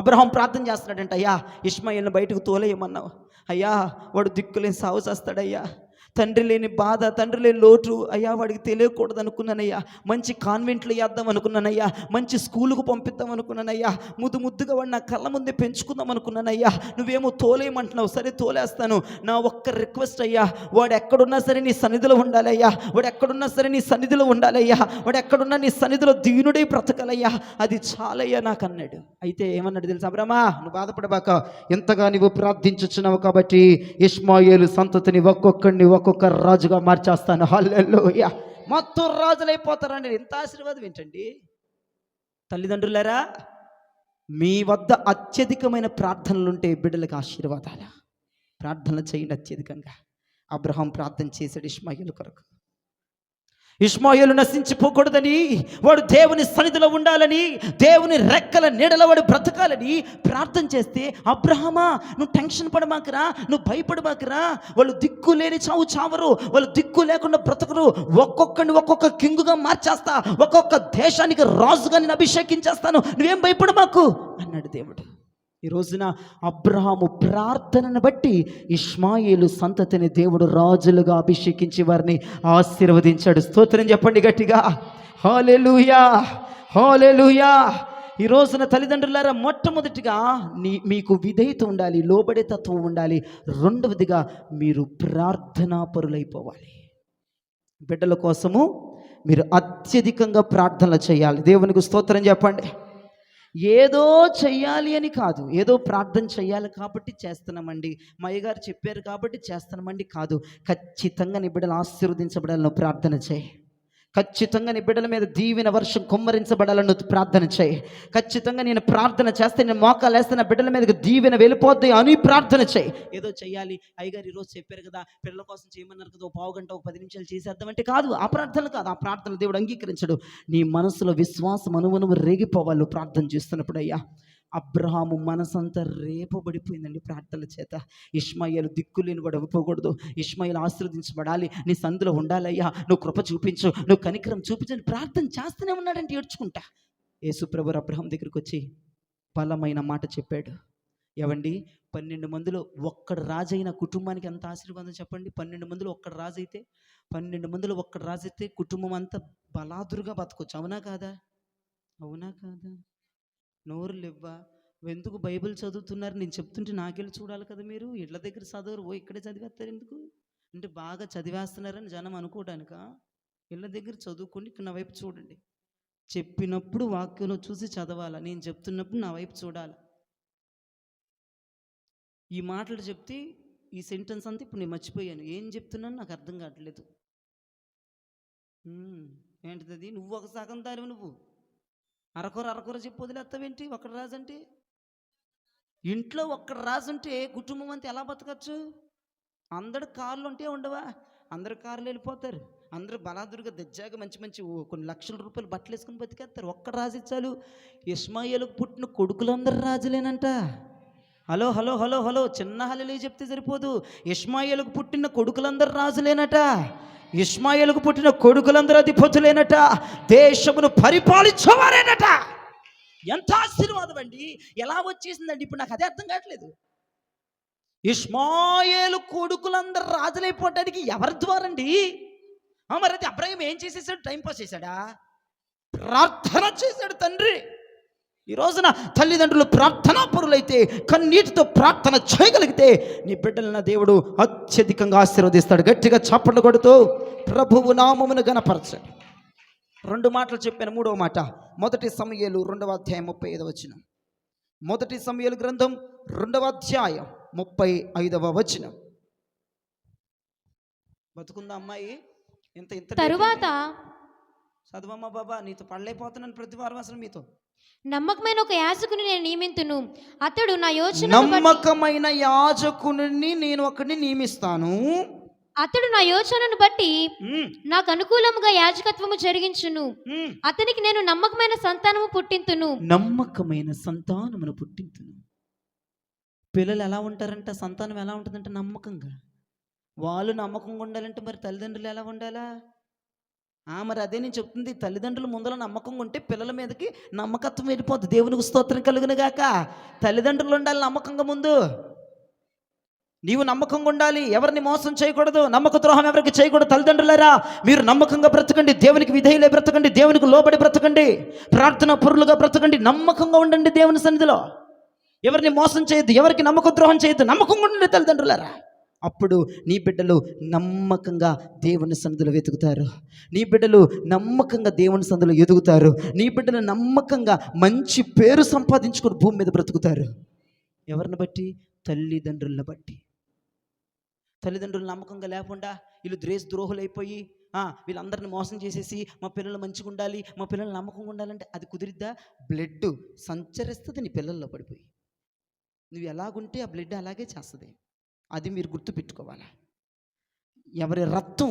అబ్రహాం ప్రార్థన చేస్తున్నాడంట, అయ్యా ఇష్మాయేలుని బయటకు తోలేయమన్నావు అయ్యా, వాడు దిక్కులేని సాగు చేస్తాడయ్యా, తండ్రి లేని బాధ, తండ్రి లేని లోటు అయ్యా వాడికి తెలియకూడదు అనుకున్నానయ్యా, మంచి కాన్వెంట్లో వేద్దాం అనుకున్నానయ్యా, మంచి స్కూలుకు పంపిద్దాం అనుకున్నానయ్యా, ముద్దుగా వాడు నా కళ్ళ ముందే పెంచుకుందాం అనుకున్నానయ్యా, నువ్వేమో తోలేయమంటున్నావు, సరే తోలేస్తాను. నా ఒక్క రిక్వెస్ట్ అయ్యా, వాడు ఎక్కడున్నా సరే నీ సన్నిధిలో ఉండాలయ్యా, వాడు ఎక్కడున్నా సరే నీ సన్నిధిలో ఉండాలయ్యా, వాడు ఎక్కడున్నా నీ సన్నిధిలో దీనుడై బ్రతకాలయ్యా, అది చాలయ్యా నాకు అన్నాడు. అయితే ఏమన్నాడు తెలుసా? అబ్రహమా, నువ్వు బాధపడబాక, ఎంతగా నువ్వు ప్రార్థించుచున్నావు కాబట్టి ఇష్మాయేలు సంతతిని ఒక్కొక్కడిని ఒక్కొక్క రాజుగా మార్చేస్తాను. హల్లెలూయా. మొత్తం రాజులైపోతారండి. ఎంత ఆశీర్వాదం ఏంటండి? తల్లిదండ్రులారా, మీ వద్ద అత్యధికమైన ప్రార్థనలుంటే బిడ్డలకు ఆశీర్వాదాలు. ప్రార్థనలు చేయండి అత్యధికంగా. అబ్రహాం ప్రార్థన చేశాడు ఇష్మాయేలు కొరకు. ఇష్మాయేలు నశించిపోకూడదని, వాడు దేవుని సన్నిధిలో ఉండాలని, దేవుని రెక్కల నీడలో వాడు బ్రతకాలని ప్రార్థన చేస్తే, అబ్రహామా నువ్వు టెన్షన్ పడమాకరా, నువ్వు భయపడమాకరా, వాళ్ళు దిక్కు లేని చావరు, వాళ్ళు దిక్కు లేకుండా బ్రతకరు, ఒక్కొక్కడిని ఒక్కొక్క కింగుగా మార్చేస్తా, ఒక్కొక్క దేశానికి రాజుగా నేను అభిషేకించేస్తాను, నువ్వేం భయపడమాకు అన్నాడు దేవుడు. ఈ రోజున అబ్రహాము ప్రార్థనను బట్టి ఇష్మాయేలు సంతతిని దేవుడు రాజులుగా అభిషేకించి వారిని ఆశీర్వదించాడు. స్తోత్రం చెప్పండి గట్టిగా. హల్లెలూయా, హల్లెలూయా. ఈ రోజున తల్లిదండ్రులారా, మొట్టమొదటిగా మీకు విధేయత ఉండాలి, లోబడే తత్వం ఉండాలి. రెండవదిగా మీరు ప్రార్థనాపరులైపోవాలి. బిడ్డల కోసము మీరు అత్యధికంగా ప్రార్థనలు చేయాలి. దేవునికి స్తోత్రం చెప్పండి. ఏదో చెయ్యాలి అని కాదు, ఏదో ప్రార్థన చెయ్యాలి కాబట్టి చేస్తున్నామండి, మా అయ్యగారు చెప్పారు కాబట్టి చేస్తున్నామండి కాదు. ఖచ్చితంగా నీ బిడ్డలు ఆశీర్వదించబడాలని ప్రార్థన చేయి. ఖచ్చితంగా నీ బిడ్డల మీద దీవెన వర్షం కుమ్మరించబడాలని నువ్వు ప్రార్థన చేయి. ఖచ్చితంగా నేను ప్రార్థన చేస్తే, నేను మోకాలు వేస్తే నా బిడ్డల మీదకి దీవెన వెళ్ళిపోద్ది అని ప్రార్థన చేయి. ఏదో చెయ్యాలి, అయ్యగారు ఈరోజు చెప్పారు కదా, పిల్లల కోసం చేయమన్నారు కదా, 1 పావు గంట 10 నిమిషాలు చేసేద్దామంటే కాదు. ఆ ప్రార్థనలు కాదు, ఆ ప్రార్థనలు దేవుడు అంగీకరించడు. నీ మనసులో విశ్వాసం అనువనువు రేగిపోవాలి నువ్వు ప్రార్థన చేస్తున్నప్పుడు. అయ్యా, అబ్రహాము మనసంతా రేపబడిపోయిందండి ప్రార్థనల చేత. ఇష్మాయేలు దిక్కులేని వాడు అవ్వకూడదు, ఇష్మాయేలు ఆశీర్వదించబడాలి, నీ సందులో ఉండాలయ్యా, నువ్వు కృప చూపించు, నువ్వు కనికరం చూపించని ప్రార్థన చేస్తూనే ఉన్నాడంటే ఏడ్చుకుంటా. యేసుప్రభు అబ్రహాం దగ్గరికి వచ్చి బలమైన మాట చెప్పాడు. ఏవండి, 12 మందిలో ఒక్కడు రాజైన కుటుంబానికి ఎంత ఆశీర్వాదం చెప్పండి. 12 మందిలో ఒక్కడు రాజైతే, 12 మందిలో ఒక్కడు రాజైతే కుటుంబం అంతా బలాదురుగా బతకొచ్చు. అవునా కాదా? అవునా కాదా? నోరు లేవ్వా? ఎందుకు బైబిల్ చదువుతున్నారు? నేను చెప్తుంటే నాకెళ్ళి చూడాలి కదా. మీరు ఇళ్ళ దగ్గర చదవరు, ఇక్కడే చదివేస్తారు ఎందుకు అంటే బాగా చదివేస్తున్నారని జనం అనుకోవడానిక? ఇళ్ళ దగ్గర చదువుకోండి, ఇక్కడ నా వైపు చూడండి. చెప్పినప్పుడు వాక్యంలో చూసి చదవాలా, నేను చెప్తున్నప్పుడు నా వైపు చూడాలి. ఈ మాటలు చెప్తే ఈ సెంటెన్స్ అంతా ఇప్పుడు నేను మర్చిపోయాను, ఏం చెప్తున్నాను నాకు అర్థం కావట్లేదు. ఏంటిది? నువ్వు ఒక సగం దారివి, నువ్వు అరకొర చెప్పి వదిలేస్తావేంటి? ఒక్కడు రాజు అంటే, ఇంట్లో ఒక్కడు రాజు ఉంటే కుటుంబం అంతా ఎలా బతకచ్చు? అందరు కార్లు ఉంటే ఉండవా? అందరు కార్లు వెళ్ళిపోతారు, అందరూ బలాదురుగా దజ్జాగా మంచి మంచి కొన్ని లక్షల రూపాయలు బట్టలు వేసుకుని బతికేస్తారు. ఒక్కడు రాజు ఇచ్చాలు. ఇష్మాయేలుకు పుట్టిన కొడుకులందరూ రాజులేనంట. హలో హలో హలో హలో చిన్న హల్లెలూయా చెప్తే సరిపోదు. ఇష్మాయేలుకు పుట్టిన కొడుకులందరూ రాజులేనట, ఇష్మాయేలుకు పుట్టిన కొడుకులందరూ అధిపతులేనట, దేశమును పరిపాలించేవారేనట. ఎంత ఆశీర్వాదం అండి! ఎలా వచ్చేసిందండి ఇప్పుడు నాకు అదే అర్థం కావట్లేదు. ఇష్మాయేలు కొడుకులందరూ రాజులైపోవటానికి ఎవరి ద్వారండి? మరి అది అబ్రహాం ఏం చేసేసాడు? టైంపాస్ చేశాడా? ప్రార్థన చేశాడు తండ్రి. ఈ రోజున తల్లిదండ్రులు ప్రార్థనా పరులైతే, కన్నీటితో ప్రార్థన చేయగలిగితే నీ బిడ్డలను దేవుడు అత్యధికంగా ఆశీర్వదిస్తాడు. గట్టిగా చప్పట్లు కొడుతూ ప్రభువు నామమును గణపరచండి. 2 మాటలు చెప్పాను. 3వ మాట, 1 సమూయేలు 2వ అధ్యాయం 35వ వచనం. 1 సమూయేలు గ్రంథం 2వ అధ్యాయం 35వ వచనం. బతుకుందా అమ్మాయి? ఇంత తరువాత చదవమ్మా బాబా, నీతో పడలేకపోతున్నాను ప్రతి వారం. అసలు మీతో నమ్మకమైన ఒక యాజకుని నేను నియమింతును, అతడు నా యోచన నమ్మకమైన యాజకుని నేను ఒకరిని నియమిస్తాను, అతడు నా యోచనను బట్టి నాకు అనుకూలముగా యాజకత్వము జరిగించును, అతనికి నేను నమ్మకమైన సంతానము పుట్టింతును. నమ్మకమైన సంతానమును పుట్టింతును. పిల్లలు ఎలా ఉంటారంట? సంతానం ఎలా ఉంటుందంటే నమ్మకంగా. వాళ్ళు నమ్మకంగా ఉండాలంటే మరి తల్లిదండ్రులు ఎలా ఉండాలా? మరి అదే నేను చెప్తుంది. తల్లిదండ్రులు ముందర నమ్మకంగా ఉంటే పిల్లల మీదకి నమ్మకత్వం వెళ్ళిపోతుంది. దేవునికి స్తోత్రం కలుగును గాక. తల్లిదండ్రులు ఉండాలి నమ్మకంగా. ముందు నీవు నమ్మకంగా ఉండాలి, ఎవరిని మోసం చేయకూడదు, నమ్మక ద్రోహం ఎవరికి చేయకూడదు. తల్లిదండ్రులారా, మీరు నమ్మకంగా బ్రతకండి, దేవునికి విధేయులై బ్రతకండి, దేవునికి లోబడి బ్రతకండి, ప్రార్థన పరులుగా బ్రతకండి, నమ్మకంగా ఉండండి దేవుని సన్నిధిలో. ఎవరిని మోసం చేయొద్దు, ఎవరికి నమ్మక ద్రోహం చేయొద్దు, నమ్మకంగా ఉండండి తల్లిదండ్రులారా. అప్పుడు నీ బిడ్డలు నమ్మకంగా దేవుని సన్నిధిలో వెతుకుతారు, నీ బిడ్డలు నమ్మకంగా దేవుని సన్నిధిలో ఎదుగుతారు, నీ బిడ్డలు నమ్మకంగా మంచి పేరు సంపాదించుకొని భూమి మీద బ్రతుకుతారు. ఎవరిని బట్టి? తల్లిదండ్రులను బట్టి. తల్లిదండ్రులు నమ్మకంగా లేకుండా వీళ్ళు ద్రోహులు అయిపోయి వీళ్ళందరిని మోసం చేసేసి మా పిల్లలు మంచిగా ఉండాలి, మా పిల్లలు నమ్మకంగా ఉండాలంటే అది కుదిరిద్దా? బ్లడ్ సంచరిస్తుంది నీ పిల్లల్లో పడిపోయి. నువ్వు ఎలాగుంటే ఆ బ్లడ్ అలాగే చేస్తుంది. అది మీరు గుర్తుపెట్టుకోవాలి. ఎవరి రక్తం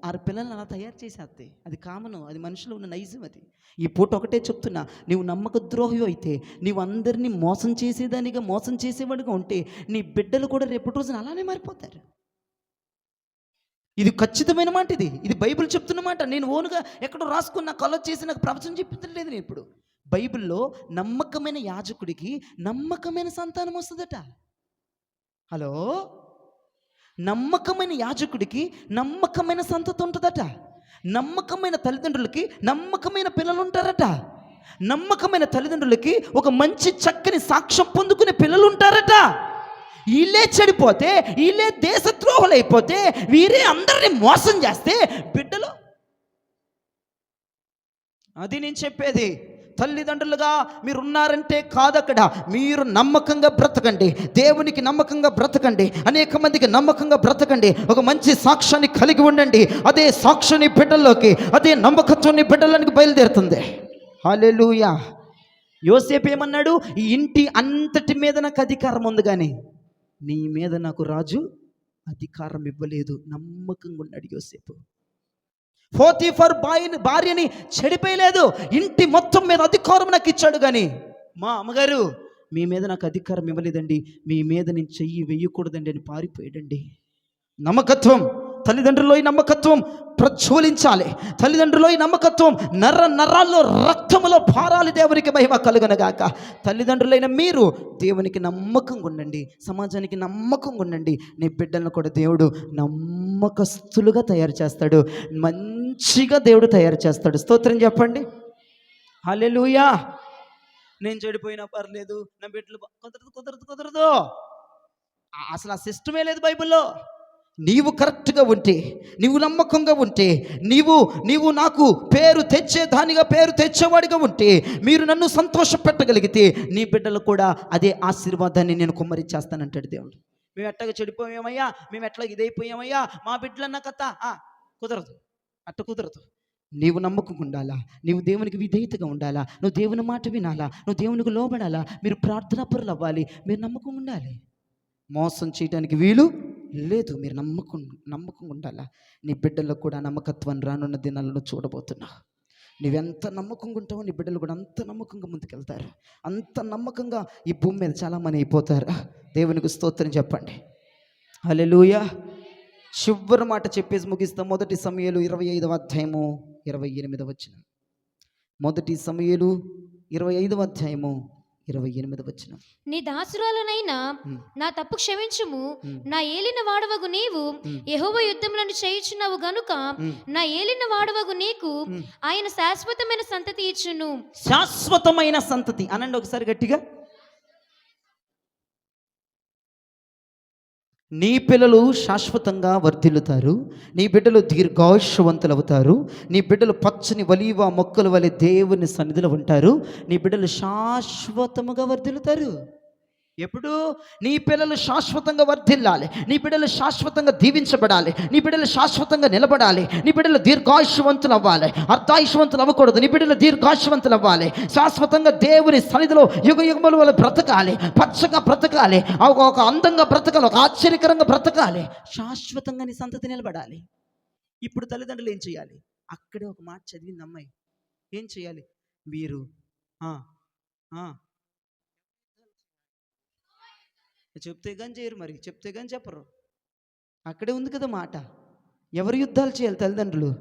ఆరు పిల్లల్ని అలా తయారు చేసేస్తాయి. అది కామను, అది మనుషులు ఉన్న నైజం. అది ఈ పూట ఒకటే చెప్తున్నా, నీవు నమ్మక ద్రోహి అయితే, నీవు అందరినీ మోసం చేసేదానిగా, మోసం చేసేవాడిగా ఉంటే నీ బిడ్డలు కూడా రేపటి రోజున అలానే మారిపోతారు. ఇది ఖచ్చితమైన మాట. ఇది బైబిల్ చెప్తున్న మాట. నేను ఓనుగా ఎక్కడో రాసుకున్న కలో చేసి నాకు ప్రవచనం చెప్పించలేదు. నేను ఇప్పుడు బైబిల్లో నమ్మకమైన యాజకుడికి నమ్మకమైన సంతానం వస్తుందట. హలో, నమ్మకమైన యాజకుడికి నమ్మకమైన సంతతి ఉంటుందట. నమ్మకమైన తల్లిదండ్రులకి నమ్మకమైన పిల్లలు ఉంటారట. నమ్మకమైన తల్లిదండ్రులకి ఒక మంచి చక్కని సాక్ష్యం పొందుకునే పిల్లలు ఉంటారట. వీళ్ళే చెడిపోతే, వీళ్ళే దేశద్రోహులు అయిపోతే, వీరే అందరినీ మోసం చేస్తే బిడ్డలు, అది నేను చెప్పేది. తల్లిదండ్రులుగా మీరు ఉన్నారంటే కాదక్కడ. మీరు నమ్మకంగా బ్రతకండి, దేవునికి నమ్మకంగా బ్రతకండి, అనేక మందికి నమ్మకంగా బ్రతకండి, ఒక మంచి సాక్ష్యాన్ని కలిగి ఉండండి. అదే సాక్ష్యాన్ని బిడ్డల్లోకి, అదే నమ్మకత్వాన్ని బిడ్డలకి బయలుదేరుతుంది. హల్లెలూయా. యోసేపు ఏమన్నాడు? ఈ ఇంటి అంతటి మీద నాకు అధికారం ఉంది, కానీ నీ మీద నాకు రాజు అధికారం ఇవ్వలేదు. నమ్మకంగా ఉన్నాడు యోసేపు. పోతీఫర్ భార్యని చెడిపోయలేదు. ఇంటి మొత్తం మీద అధికారం నాకు ఇచ్చాడు, కానీ మా అమ్మగారు మీ మీద నాకు అధికారం ఇవ్వలేదండి, మీ మీద నేను చెయ్యి వేయకూడదండి అని పారిపోయాడండి. నమ్మకత్వం, తల్లిదండ్రుల్లో ఈ నమ్మకత్వం ప్రజ్వలించాలి. తల్లిదండ్రుల్లో ఈ నమ్మకత్వం నరాల్లో రక్తములో పారాలి. దేవునికి మహిమ కలుగనగాక. తల్లిదండ్రులైన మీరు దేవునికి నమ్మకంగా ఉండండి, సమాజానికి నమ్మకంగా ఉండండి. నీ బిడ్డలను కూడా దేవుడు నమ్మకస్తులుగా తయారు చేస్తాడు, మంచిగా దేవుడు తయారు చేస్తాడు. స్తోత్రం చెప్పండి. హల్లెలూయా. నేను చెడిపోయినా పర్లేదు, నా బిడ్డలు కుదరదు. అసలు ఆ సిస్టమే లేదు బైబిల్లో. నీవు కరెక్ట్గా ఉంటే, నీవు నమ్మకంగా ఉంటే, నీవు నాకు పేరు తెచ్చేవాడిగా ఉంటే, మీరు నన్ను సంతోష పెట్టగలిగితే, నీ బిడ్డలు కూడా అదే ఆశీర్వాదాన్ని నేను కుమ్మరిచ్చేస్తానంటాడు దేవుడు. మేము ఎట్టగా చెడిపోయామయ్యా, మేము ఎట్లా ఇదైపోయామయ్యా, మా బిడ్డలన్న కథ కుదరదు, కుదరదు. నీవు నమ్మకంగా ఉండాలా, నీవు దేవునికి విధేయతగా ఉండాలా, నువ్వు దేవుని మాట వినాలా, నువ్వు దేవునికి లోబడాలా, మీరు ప్రార్థనా పరులు అవ్వాలి, మీరు నమ్మకంగా ఉండాలి. మోసం చేయడానికి వీలు లేదు. మీరు నమ్మకంగా ఉండాలా. నీ బిడ్డల్లో కూడా నమ్మకత్వాన్ని రానున్న దినాలను చూడబోతున్నావు. నువ్వెంత నమ్మకంగా ఉంటావో నీ బిడ్డలు కూడా అంత నమ్మకంగా ముందుకెళ్తారు. అంత నమ్మకంగా ఈ భూమి మీద చాలామంది అయిపోతారు. దేవునికి స్తోత్రం చెప్పండి. హల్లెలూయా. చివరి మాట చెప్పేసి ముగిస్తాం. 1 సమూయేలు 25వ అధ్యాయము 28వ వచనం. 1 సమూయేలు 25వ అధ్యాయము 28వ వచనం. నీ దాసురాలనైనా నా తప్పు క్షమించుము, నా ఏలిన వాడవగు నీవు యెహోవా యుద్ధములను చేయుచున్నావు గనుక నా ఏలిన వాడవగు నీకు ఆయన శాశ్వతమైన సంతతి ఇచ్చును. శాశ్వతమైన సంతతి అనండి ఒకసారి గట్టిగా. నీ పిల్లలు శాశ్వతంగా వర్ధిల్లుతారు, నీ బిడ్డలు దీర్ఘాయుష్యవంతులు అవుతారు, నీ బిడ్డలు పచ్చని ఒలీవ మొక్కల వలె దేవుని సన్నిధిలో ఉంటారు, నీ బిడ్డలు శాశ్వతముగా వర్ధిల్లుతారు. ఎప్పుడు? నీ పిల్లలు శాశ్వతంగా వర్ధిల్లాలి, నీ బిడ్డలు శాశ్వతంగా దీవించబడాలి, నీ బిడ్డలు శాశ్వతంగా నిలబడాలి, నీ బిడ్డలు దీర్ఘాయుష్యవంతులు అవ్వాలి, అర్ధాయుష్యవంతులు అవ్వకూడదు. నీ బిడ్డలు దీర్ఘాయుష్యవంతులు అవ్వాలి, శాశ్వతంగా దేవుని సన్నిధిలో యుగముల వల్ల బ్రతకాలి, పచ్చగా బ్రతకాలి, ఒక అందంగా బ్రతకాలి, ఒక ఆశ్చర్యకరంగా బ్రతకాలి. శాశ్వతంగా నీ సంతతి నిలబడాలి. ఇప్పుడు తల్లిదండ్రులు ఏం చేయాలి? అక్కడే ఒక మాట చదివింది అమ్మాయి. ఏం చేయాలి? మీరు చెప్తే కానీ చేయరు, మరి చెప్తే కానీ చెప్పరు. అక్కడే ఉంది కదా మాట. ఎవరు యుద్ధాలు చేయాలి? తల్లిదండ్రులు.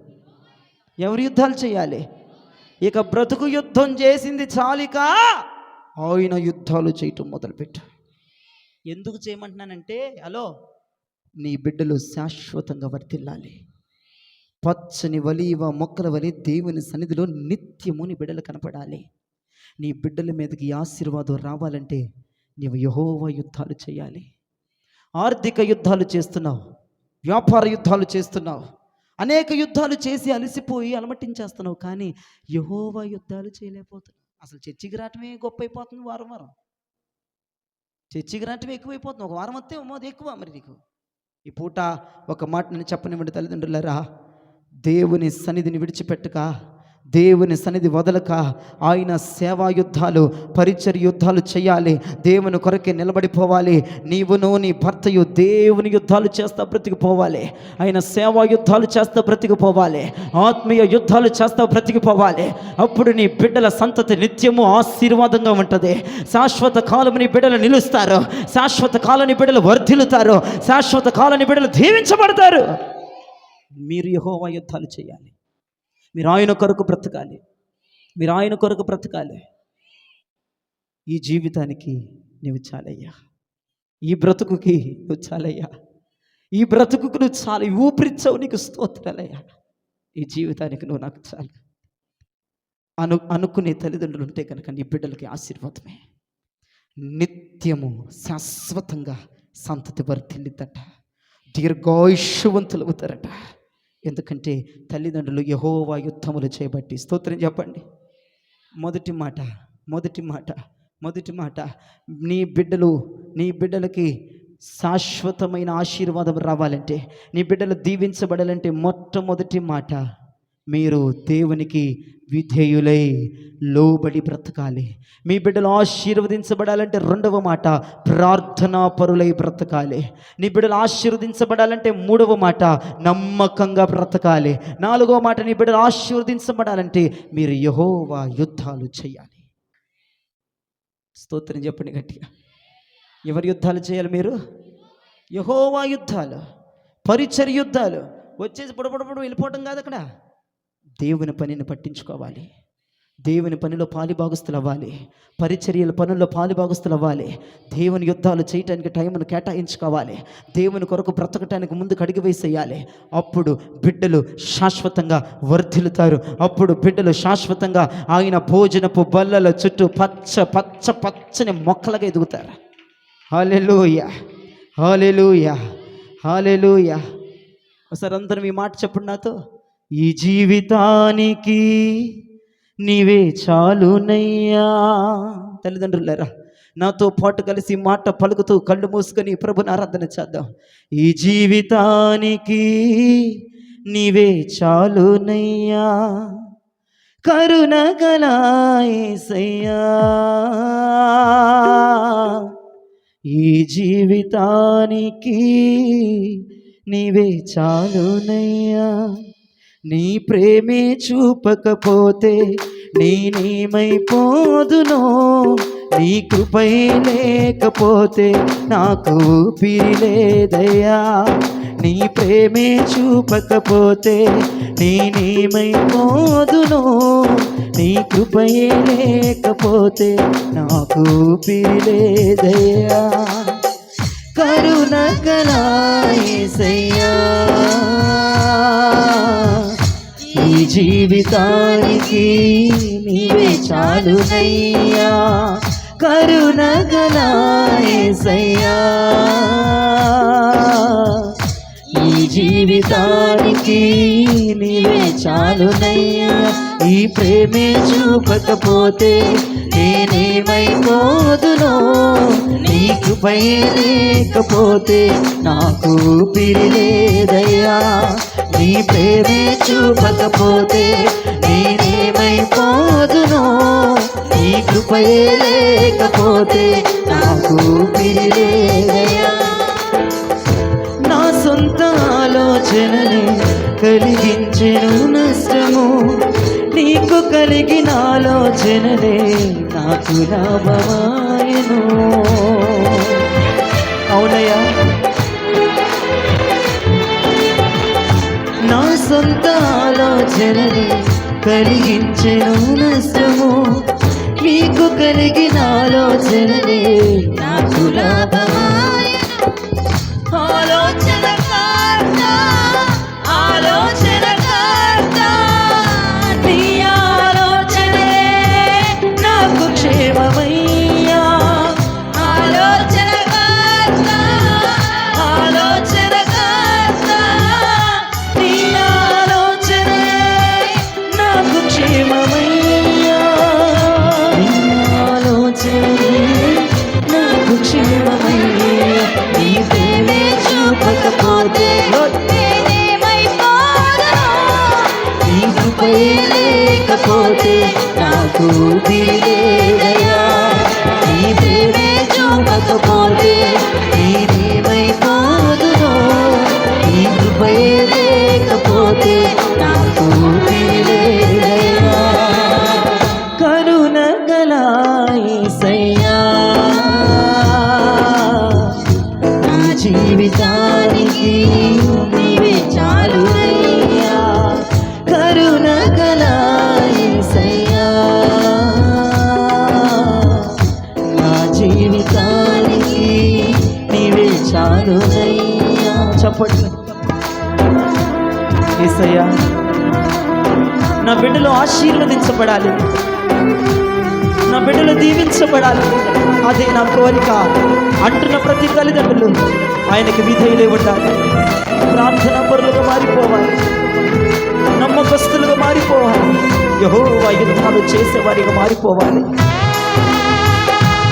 ఎవరు యుద్ధాలు చేయాలి? ఇక బ్రతుకు యుద్ధం చేసింది చాలిక ఆయన యుద్ధాలు చేయటం మొదలుపెట్టు. ఎందుకు చేయమంటున్నానంటే, హలో, నీ బిడ్డలు శాశ్వతంగా వర్ధిల్లాలి, పచ్చని ఒలీవ మొక్కల వలె దేవుని సన్నిధిలో నిత్యము నీ బిడ్డలు కనపడాలి. నీ బిడ్డల మీదకి ఆశీర్వాదం రావాలంటే నీవు యెహోవా యుద్ధాలు చేయాలి. ఆర్థిక యుద్ధాలు చేస్తున్నావు, వ్యాపార యుద్ధాలు చేస్తున్నావు, అనేక యుద్ధాలు చేసి అలసిపోయి అలమటించేస్తున్నావు, కానీ యెహోవా యుద్ధాలు చేయలేకపోతున్నావు. అసలు చర్చికి రావటమే గొప్ప అయిపోతుంది. వారం చర్చికి రావటమే ఎక్కువైపోతుంది. ఒక వారం వస్తే అది ఎక్కువ. మరి నీకు ఈ పూట ఒక మాట నేను చెప్పనివ్వండి తల్లిదండ్రులారా, దేవుని సన్నిధిని విడిచిపెట్టక, దేవుని సన్నిధి వదలక, ఆయన సేవా యుద్ధాలు, పరిచర్య యుద్ధాలు చేయాలి. దేవుని కొరకే నిలబడిపోవాలి. నీవును నీ భర్తయు దేవుని యుద్ధాలు చేస్తా బ్రతికిపోవాలి. ఆయన సేవా యుద్ధాలు చేస్తా బ్రతికిపోవాలి. ఆత్మీయ యుద్ధాలు చేస్తా బ్రతికిపోవాలి. అప్పుడు నీ బిడ్డల సంతతి నిత్యము ఆశీర్వాదంగా ఉంటుంది. శాశ్వత కాలం నీ బిడ్డలు నిలుస్తారు, శాశ్వత కాలం నీ బిడ్డలు వర్ధిల్లుతారు, శాశ్వత కాలం నీ బిడ్డలు దీవించబడతారు. మీరు యెహోవా యుద్ధాలు చేయాలి. మీరు ఆయన కొరకు బ్రతకాలి, మీరు ఆయన కొరకు బ్రతకాలి. ఈ జీవితానికి నువ్వు చాలయ్యా, ఈ బ్రతుకుకి నువ్వు చాలయ్యా, ఈ బ్రతుకుకు నువ్వు చాలు, ఊపిరిచ్చావు, నీకు స్తోత్రాలయ్యా. ఈ జీవితానికి నువ్వు నాకు చాలు అనుకునే తల్లిదండ్రులు ఉంటే కనుక నీ బిడ్డలకి ఆశీర్వాదమే. నిత్యము శాశ్వతంగా సంతతి వర్ధిల్లిద్దట, దీర్ఘాయుష్యవంతులు అవుతారట. ఎందుకంటే తల్లిదండ్రులు యెహోవా యుద్ధములు చేయబట్టి. స్తోత్రం చెప్పండి. మొదటి మాట నీ బిడ్డలకి శాశ్వతమైన ఆశీర్వాదం రావాలంటే, నీ బిడ్డలు దీవించబడాలంటే మొట్టమొదటి మాట, మీరు దేవునికి విధేయులై లోబడి బ్రతకాలి. మీ బిడ్డలు ఆశీర్వదించబడాలంటే రెండవ మాట, ప్రార్థనా పరులై బ్రతకాలి. నీ బిడ్డలు ఆశీర్వదించబడాలంటే మూడవ మాట, నమ్మకంగా బ్రతకాలి. నాలుగవ మాట, నీ బిడ్డలు ఆశీర్వదించబడాలంటే మీరు యెహోవా యుద్ధాలు చేయాలి. స్తోత్రం చెప్పండి గట్టిగా. ఎవరి యుద్ధాలు చేయాలి మీరు? యెహోవా యుద్ధాలు, పరిచర్య యుద్ధాలు. వచ్చేసి పొడపొడపొడ వెళ్ళిపోవటం కాదు. అక్కడ దేవుని పనిని పట్టించుకోవాలి, దేవుని పనిలో పాలిభాగస్తులు అవ్వాలి, పరిచర్యల పనుల్లో పాలిభాగస్తులు అవ్వాలి, దేవుని యుద్ధాలు చేయటానికి టైంను కేటాయించుకోవాలి, దేవుని కొరకు బ్రతకటానికి ముందుకు అడుగు వేసేయాలి. అప్పుడు బిడ్డలు శాశ్వతంగా వర్ధిల్లుతారు. అప్పుడు బిడ్డలు శాశ్వతంగా ఆయన భోజనపు బల్లల చుట్టూ పచ్చని మొక్కలుగా ఎదుగుతారు. హల్లెలూయా, హల్లెలూయా, హల్లెలూయా. ఒకసారి అందరం ఈ మాట చెప్పండి నాతో. ఈ జీవితానికి నీవే చాలునయ్యా. తల్లిదండ్రులారా, నాతో పాటు కలిసి మాట పలుకుతూ కళ్ళు మూసుకొని ప్రభుని ఆరాధన చేద్దాం. ఈ జీవితానికి నీవే చాలునయ్యా, కరుణ గల యేసయ్యా. ఈ జీవితానికి నీవే చాలునయ్యా, నీ ప్రేమే చూపకపోతే నేనేమైపోదునో, నీ కృపయే లేకపోతే నాకు ఊపిరి లేదయ్యా. నీ ప్రేమే చూపకపోతే నేనేమైపోదునో, నీ కృపయే లేకపోతే నాకు ఊపిరి లేదయ్యా. కరుణ గల యేసయ్యా, ఈ జీవితానికి నీవే చాలునయ్యా, కరుణ గల యేసయ్యా. ఈ జీవితానికి నీవే చాలునయ్యా, ఈ ప్రేమే చూపకపోతే నేనేమైపోదునో, నీ కృపయే లేకపోతే నాకు ఊపిరి లేదయ్యా. నీ ప్రేమే చూపకపోతే నేనేమైపోదునో, నీ కృపయే లేకపోతే నాకు ఊపిరి లేదయ్యా. నా సొంత ఆలోచనని కలిగించెను నష్టము, నీకు కలిగిన ఆలోచనలే నాకు లాభమాయను. అవునయ్యా, నా సొంత ఆలోచనని కలిగించెను నష్టము, నీకు కలిగిన ఆలోచనలే నాకు లాభమాయను. ఆలోచనకర్త నీ ఆలోచనే నాకు క్షేమమయ్యా. ఆలోచనకర్త నీ ఆలోచనే నాకు క్షేమమయ్యా. నీ ఆలోచనే నాకు క్షేమమయ్యా. నీ ప్రేమే చూపకపోతే నీ కృపయే లేకపోతే నాకు ఊపిరి లేదయ్యా. నీ ప్రేమే చూపకపోతే నేనేమైపోదునో, నీ కృపయే లేకపోతే నాకు ఊపిరి లేదయ్యా. కరుణ గల యేసయ్యా, నా జీవితానికి నీవే చాలునయ్యా, కరుణ గల యేసయ్యా. నా జీవితానికి నీవే చాలునయ్యా. చెప్పండి. యేసయ్యా, నా బిడ్డలు ఆశీర్వదించబడాలి, నా బిడ్డలు దీవించబడాలి, అదే నా కోరిక అంటున్న ప్రతి తల్లిదండ్రులు ఆయనకి విధేయులై ఉండాలి, ప్రార్థనా పరులుగా మారిపోవాలి, నమ్మకస్తులుగా మారిపోవాలి. యెహోవా యుద్ధాలు చేసేవారిగా మారిపోవాలి.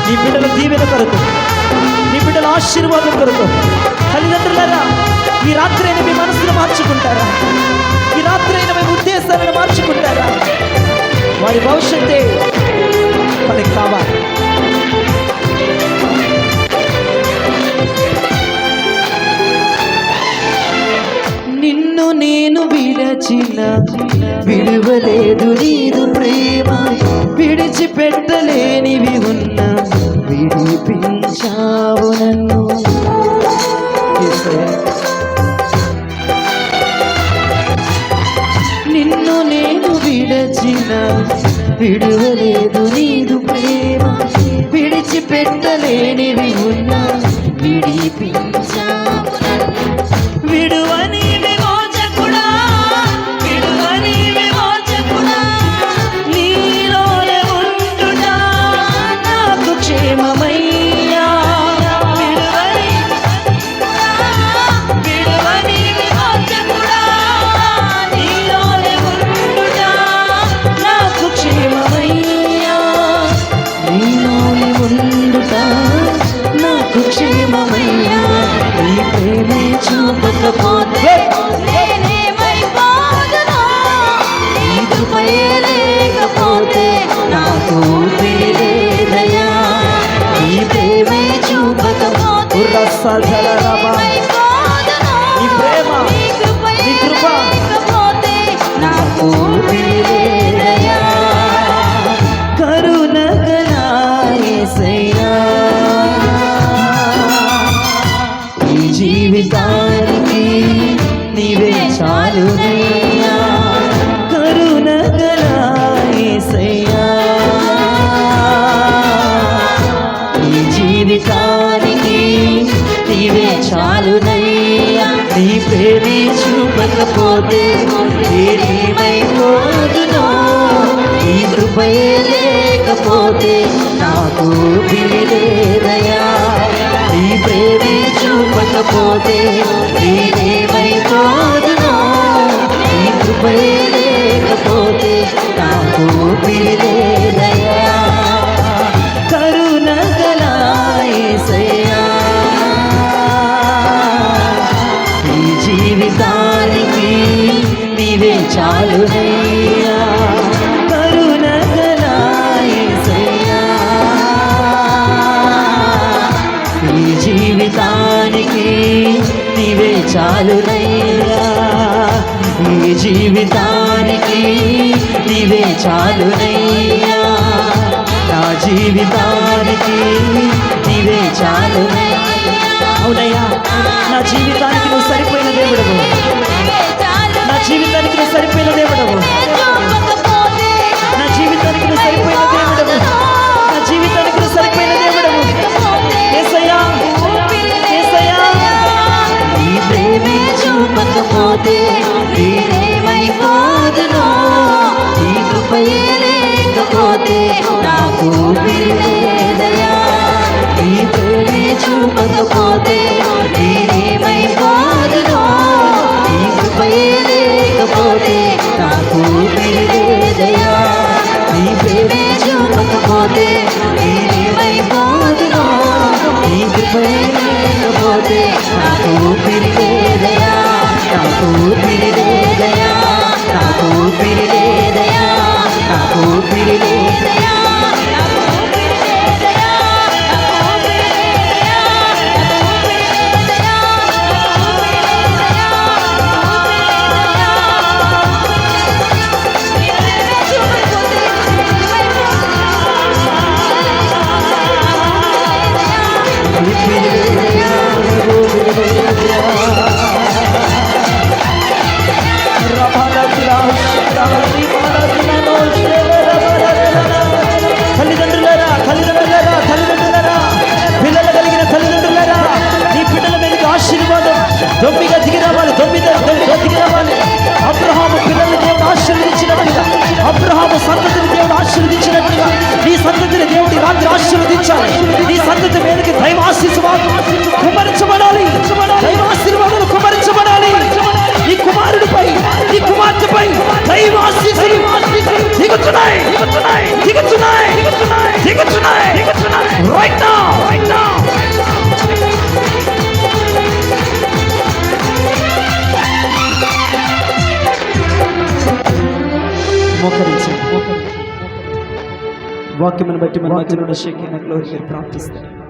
నీ బిడ్డల దీవెన కొరకు, నీ బిడ్డల ఆశీర్వాదం కొరకు తల్లిదండ్రులారా ఈ రాత్రి అయినా మీ మనసును మార్చుకుంటారా? ఈ రాత్రి అయినా మీ ఉద్దేశాలను మార్చుకుంటారా? వారి భవిష్యత్తే మనకి కావాలి. నిన్ను నేను విడచిన విడువలేదు నీదు ప్రేమ, విడిచిపెట్టలేనివి ఉన్నా విడిపించావు నన్ను. నిన్ను నేను విడచిన విడువలేదు నీదు ప్రేమ, విడిచిపెట్టలేనివి ఉన్నా విడిపించావు నన్ను. విడువని విమోచకుడా, విడువని విమోచకుడా, నీలోనే ఉండుట నాకు క్షేమమయ్యా. విడువని విమోచకుడా, నీలోనే ఉండుట నాకు క్షేమమయ్యా. నీలోనే ఉండుట నాకు క్షేమమయ్యా. నీ ప్రేమే చూపకపోతే నేనేమైపోదునో, నీ కృపయే లేకపోతే నాకు ఊపిరి లేదయ్యా. నీ ప్రేమే చూపకపోతే నీ ప్రేమ, నీ కృప నాకు ఊపిరి లేదయ్యా. కరుణగల యేసయ్యా, ఈ జీవితానికి నీవే చాలునయ్యా. కరుణగల యేసయ్యా, ఈ జీవితానికి నీవే చాలునయ్యా. నీ ప్రేమే చూపకపోతే నేనేమైపోదునో, నీ కృపయే లేకపోతే నాకు ఊపిరి లేదయ్యా. నీ ప్రేమే చూపకపోతే నేనేమైపోదునో, నీ కృపయే లేకపోతే నాకు ఊపిరి లేదయ్యా. కరుణగల యేసయ్యా, ఈ జీవితానికి నీవే చాలునయ్యా. కరుణగల యేసయ్యా, ఈ జీవితానికి నీవే చాలునయ్యా. ఈ జీవితానికి నీవే చాలునయ్యా. నా జీవితానికి నీవే చాలునయ్యా. అవునయ్యా, నా జీవితానికి నువ్వు సరిపోయిన దేవుడవు. నా జీవితానికి నువ్వు సరిపోయిన దేవుడవు. నా జీవితానికి నువ్వు సరిపోయిన దేవుడవు. నా జీవితానికి నువ్వు సరిపోయిన దేవుడవు. యేసయ్యా, యేసయ్యా, నీ ప్రేమే చూపకపోతే నేనేమైపోదునో, నీ కృపయే లేకపోతే నాకు ఊపిరి లేదయ్యా. నీ ప్రేమే చూపకపోతే నేనేమైపోదునో, నీ కృపయే లేకపోతే నాకు ఊపిరి లేదయ్యా. నీ ప్రేమే చూపకపోతే నేనేమైపోదునో, నీ కృపయే లేకపోతే నాకు ఊపిరి లేదయ్యా. నాకు ఊపిరి లేదయ్యా. నాకు ఊపిరి లేదయ్యా. నాకు ఊపిరి లేదయ్యా. మోకరించండి. వాక్యమును బట్టి మన మధ్యలో ఉన్న శక్తిని గ్లోరీ ప్రార్థిస్తారు.